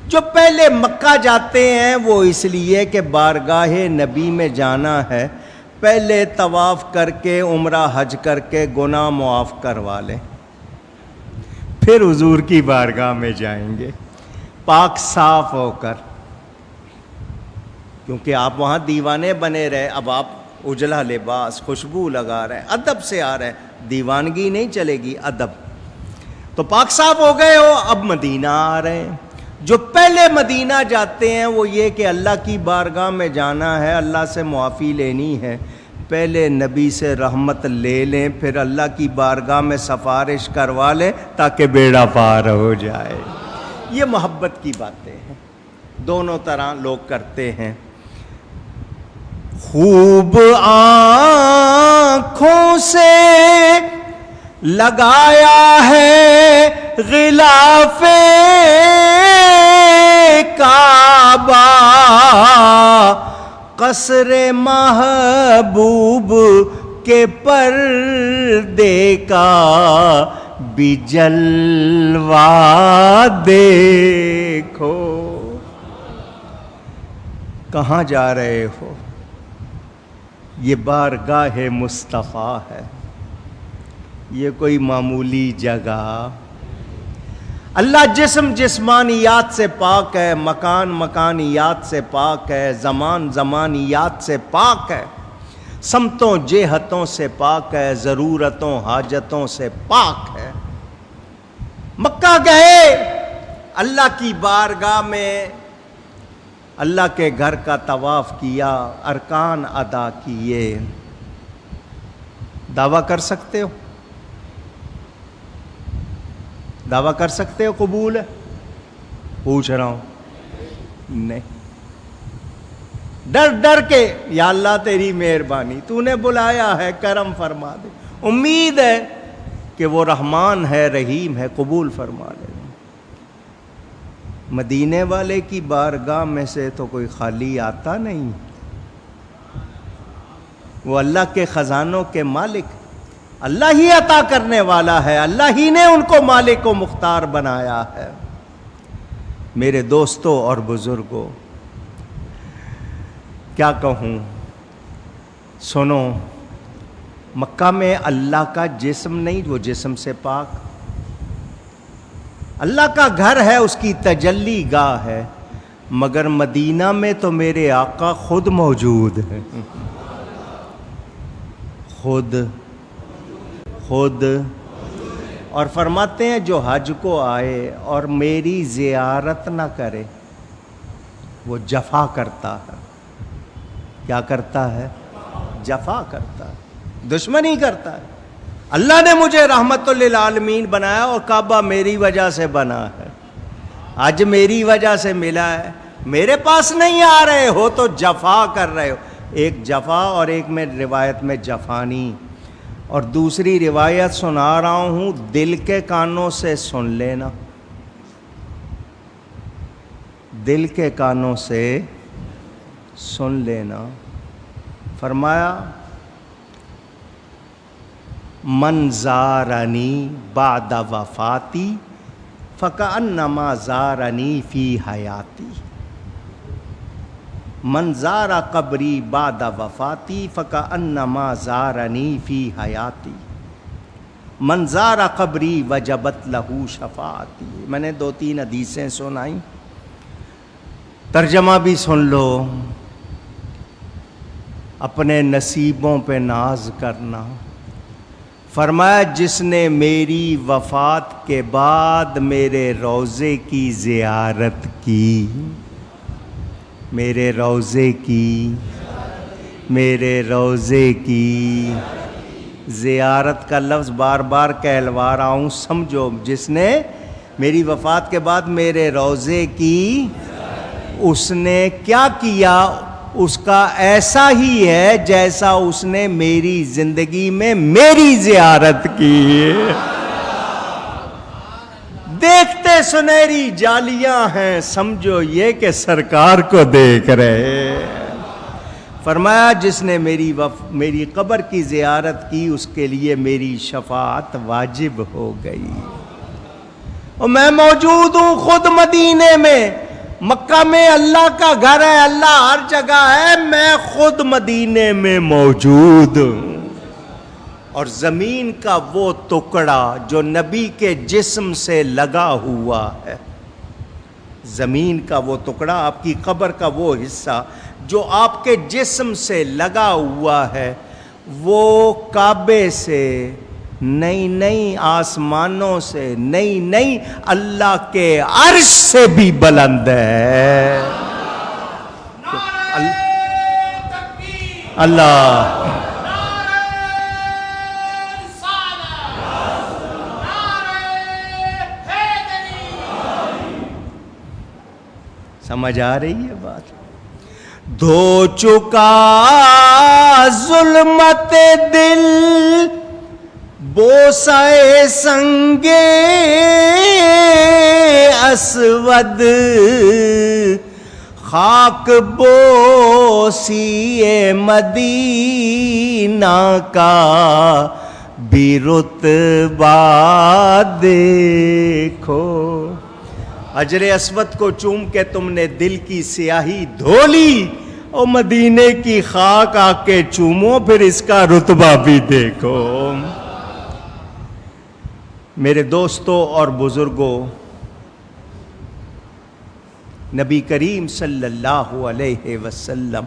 جو پہلے مکہ جاتے ہیں وہ اس لیے کہ بارگاہ نبی میں جانا ہے, پہلے طواف کر کے عمرہ حج کر کے گناہ معاف کروا لیں, پھر حضور کی بارگاہ میں جائیں گے پاک صاف ہو کر. کیونکہ آپ وہاں دیوانے بنے رہے, اب آپ اجلا لباس خوشبو لگا رہے, ادب سے آ رہے, دیوانگی نہیں چلے گی, ادب. تو پاک صاف ہو گئے ہو, اب مدینہ آ رہے ہیں. جو پہلے مدینہ جاتے ہیں وہ یہ کہ اللہ کی بارگاہ میں جانا ہے, اللہ سے معافی لینی ہے, پہلے نبی سے رحمت لے لیں, پھر اللہ کی بارگاہ میں سفارش کروا لیں تاکہ بیڑا پار ہو جائے. یہ محبت کی باتیں ہیں, دونوں طرح لوگ کرتے ہیں. خوب آنکھوں سے لگایا ہے غلاف کعبہ, قصر محبوب کے پردے کا بھی جلوہ دیکھو. کہاں جا رہے ہو؟ یہ بارگاہ مصطفیٰ ہے, یہ کوئی معمولی جگہ. اللہ جسم جسمانیات سے پاک ہے, مکان مکانیات سے پاک ہے, زمان زمانیات سے پاک ہے, سمتوں جہتوں سے پاک ہے, ضرورتوں حاجتوں سے پاک ہے. مکہ گئے, اللہ کی بارگاہ میں اللہ کے گھر کا طواف کیا, ارکان ادا کیے. دعویٰ کر سکتے ہو؟ دعویٰ کر سکتے ہو قبول ہے؟ پوچھ رہا ہوں. نہیں, ڈر ڈر کے, یا اللہ تیری مہربانی, تو نے بلایا ہے, کرم فرما دے. امید ہے کہ وہ رحمان ہے, رحیم ہے, قبول فرما لے. مدینے والے کی بارگاہ میں سے تو کوئی خالی آتا نہیں. وہ اللہ کے خزانوں کے مالک, اللہ ہی عطا کرنے والا ہے, اللہ ہی نے ان کو مالک و مختار بنایا ہے. میرے دوستوں اور بزرگوں, کیا کہوں, سنو, مکہ میں اللہ کا جسم نہیں, وہ جسم سے پاک. اللہ کا گھر ہے, اس کی تجلی گاہ ہے, مگر مدینہ میں تو میرے آقا خود موجود ہے. خود اور فرماتے ہیں جو حج کو آئے اور میری زیارت نہ کرے وہ جفا کرتا ہے. کیا کرتا ہے؟ جفا کرتا ہے، دشمنی کرتا ہے۔ اللہ نے مجھے رحمت للعالمین بنایا اور کعبہ میری وجہ سے بنا ہے، آج میری وجہ سے ملا ہے، میرے پاس نہیں آ رہے ہو تو جفا کر رہے ہو۔ ایک جفا اور ایک میں روایت میں جفانی، اور دوسری روایت سنا رہا ہوں، دل کے کانوں سے سن لینا، دل کے کانوں سے سن لینا۔ فرمایا من زارنی بعد وفاتی فکأنما زارنی فی حیاتی، من زار قبری بعد وفاتی فکأنما زارنی فی حیاتی، من زار قبری وجبت لہو شفاعتی۔ میں نے 2-3 حدیثیں سنائیں، ترجمہ بھی سن لو۔ اپنے نصیبوں پہ ناز کرنا۔ فرمایا جس نے میری وفات کے بعد میرے روضے کی زیارت کی، میرے روضے کی، میرے روضے کی زیارت کا لفظ بار بار کہلوا رہا ہوں، سمجھو، جس نے میری وفات کے بعد میرے روضے کی، اس نے کیا کیا؟ اس کا ایسا ہی ہے جیسا اس نے میری زندگی میں میری زیارت کی۔ دیکھتے سنہری جالیاں ہیں، سمجھو یہ کہ سرکار کو دیکھ رہے۔ فرمایا جس نے میری قبر کی زیارت کی، اس کے لیے میری شفاعت واجب ہو گئی۔ اور میں موجود ہوں خود مدینے میں، مکہ میں اللہ کا گھر ہے، اللہ ہر جگہ ہے، میں خود مدینے میں موجود ہوں۔ اور زمین کا وہ ٹکڑا جو نبی کے جسم سے لگا ہوا ہے، زمین کا وہ ٹکڑا، آپ کی قبر کا وہ حصہ جو آپ کے جسم سے لگا ہوا ہے، وہ کعبے سے نہیں آسمانوں سے نہیں اللہ کے عرش سے بھی بلند ہے۔ اللہ سمجھ آ رہی ہے بات؟ دھو چکا ظلمت دل بوسائے سنگے اسود، خاک بوسی مدینہ کا بھی رتبہ دیکھو۔ حجر اسود کو چوم کے تم نے دل کی سیاہی دھو لی، اور مدینے کی خاک آ کے چومو، پھر اس کا رتبہ بھی دیکھو۔ میرے دوستوں اور بزرگوں، نبی کریم صلی اللہ علیہ وسلم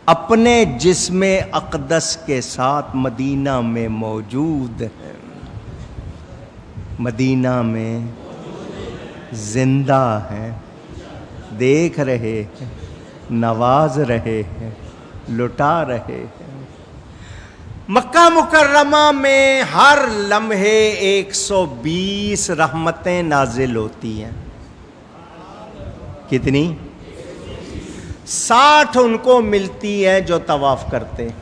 اپنے جسم اقدس کے ساتھ مدینہ میں موجود ہے، مدینہ میں زندہ ہیں، دیکھ رہے ہیں، نواز رہے ہیں، لٹا رہے ہیں۔ مکہ مکرمہ میں ہر لمحے 120 رحمتیں نازل ہوتی ہیں۔ کتنی؟ 60 ان کو ملتی ہیں جو طواف کرتے ہیں۔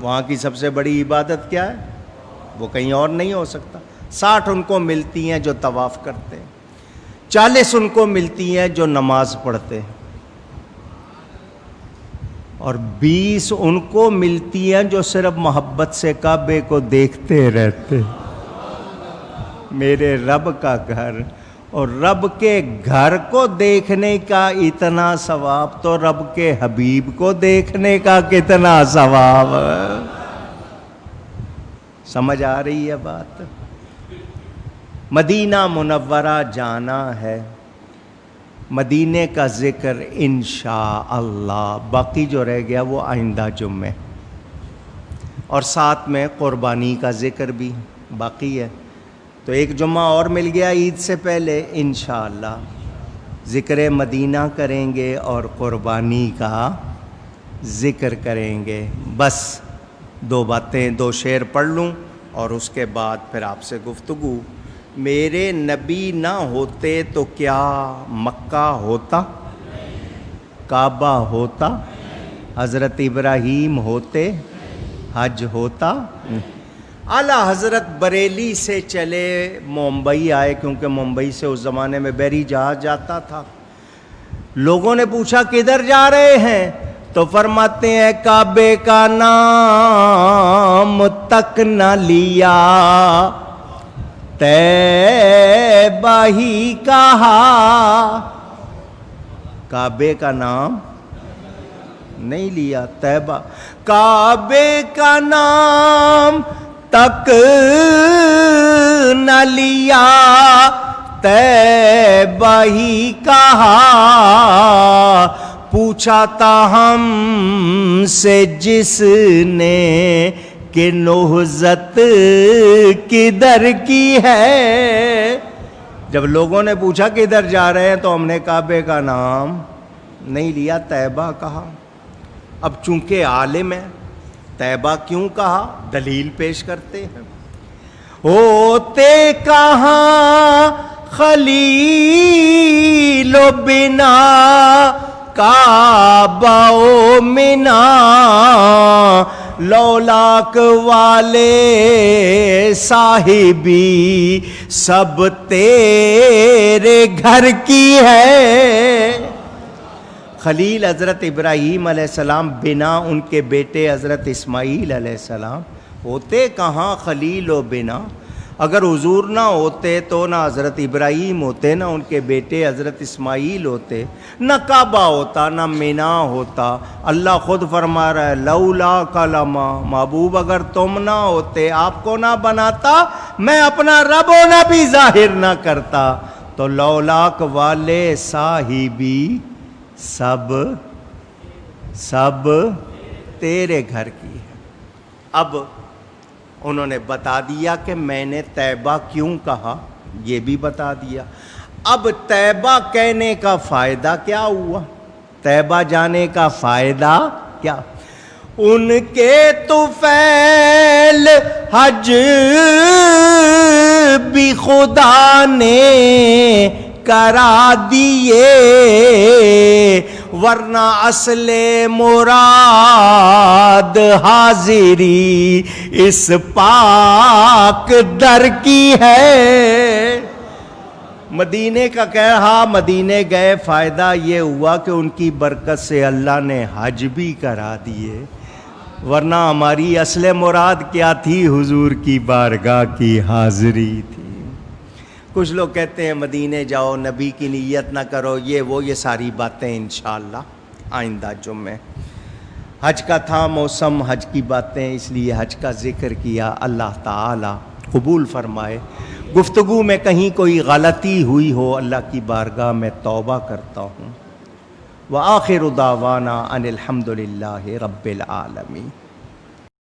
وہاں کی سب سے بڑی عبادت کیا ہے؟ وہ کہیں اور نہیں ہو سکتا۔ 60 ان کو ملتی ہیں جو طواف کرتے ہیں، 40 ان کو ملتی ہیں جو نماز پڑھتے ہیں، اور 20 ان کو ملتی ہیں جو صرف محبت سے کعبے کو دیکھتے رہتے۔ میرے رب کا گھر، اور رب کے گھر کو دیکھنے کا اتنا ثواب تو رب کے حبیب کو دیکھنے کا کتنا ثواب ہے۔ سمجھ آ رہی ہے بات؟ مدینہ منورہ جانا ہے، مدینے کا ذکر انشاءاللہ، باقی جو رہ گیا وہ آئندہ جمعے، اور ساتھ میں قربانی کا ذکر بھی باقی ہے۔ تو ایک جمعہ اور مل گیا عید سے پہلے، انشاءاللہ ذکر مدینہ کریں گے اور قربانی کا ذکر کریں گے. بس 2 باتیں 2 شعر پڑھ لوں اور اس کے بعد پھر آپ سے گفتگو. میرے نبی نہ ہوتے تو کیا مکہ ہوتا، کعبہ ہوتا، حضرت ابراہیم ہوتے، حج ہوتا. اعلیٰ حضرت بریلی سے چلے ممبئی آئے، کیونکہ ممبئی سے اس زمانے میں بحری جہاز جاتا تھا. لوگوں نے پوچھا کدھر جا رہے ہیں؟ تو فرماتے ہیں کعبے کا نام تک نہ لیا، طیبہ ہی کہا. کعبے کا نام نہیں لیا، طیبہ. کعبے کا نام تک نہ لیا، طیبہ ہی کہا. پوچھا تھا ہم سے جس نے کہ نہضت کدھر کی ہے. جب لوگوں نے پوچھا کدھر جا رہے ہیں تو ہم نے کعبے کا نام نہیں لیا، طیبہ کہا. اب چونکہ عالم ہے، طیبہ کیوں کہا دلیل پیش کرتے ہیں. ہوتے کہاں خلیل و بنا، کعبہ و منا، لولاک والے صاحبی سب تیرے گھر کی ہے. خلیل حضرت ابراہیم علیہ السلام، بنا ان کے بیٹے حضرت اسماعیل علیہ السلام. ہوتے کہاں خلیل و بنا. اگر حضور نہ ہوتے تو نہ حضرت ابراہیم ہوتے، نہ ان کے بیٹے حضرت اسماعیل ہوتے، نہ کعبہ ہوتا، نہ مینا ہوتا. اللہ خود فرما رہا ہے لولا کلمہ، محبوب اگر تم نہ ہوتے، آپ کو نہ بناتا، میں اپنا رب ہونا بھی ظاہر نہ کرتا. تو لولاک والے صاحبی سب تیرے گھر کی ہے. اب انہوں نے بتا دیا کہ میں نے طیبہ کیوں کہا، یہ بھی بتا دیا. اب طیبہ کہنے کا فائدہ کیا ہوا، طیبہ جانے کا فائدہ کیا؟ ان کے طفیل حج بھی خدا نے کرا دیے، ورنہ اصل مراد حاضری اس پاک در کی ہے. مدینے کا کہا، مدینے گئے، فائدہ یہ ہوا کہ ان کی برکت سے اللہ نے حج بھی کرا دیے، ورنہ ہماری اصل مراد کیا تھی؟ حضور کی بارگاہ کی حاضری تھی. کچھ لوگ کہتے ہیں مدینے جاؤ، نبی کی نیت نہ کرو، یہ ساری باتیں انشاءاللہ آئندہ جمعے. حج کا تھا موسم، حج کی باتیں، اس لیے حج کا ذکر کیا. اللہ تعالی قبول فرمائے. گفتگو میں کہیں کوئی غلطی ہوئی ہو، اللہ کی بارگاہ میں توبہ کرتا ہوں. وآخر دعوانا ان الحمد للہ رب العالمین.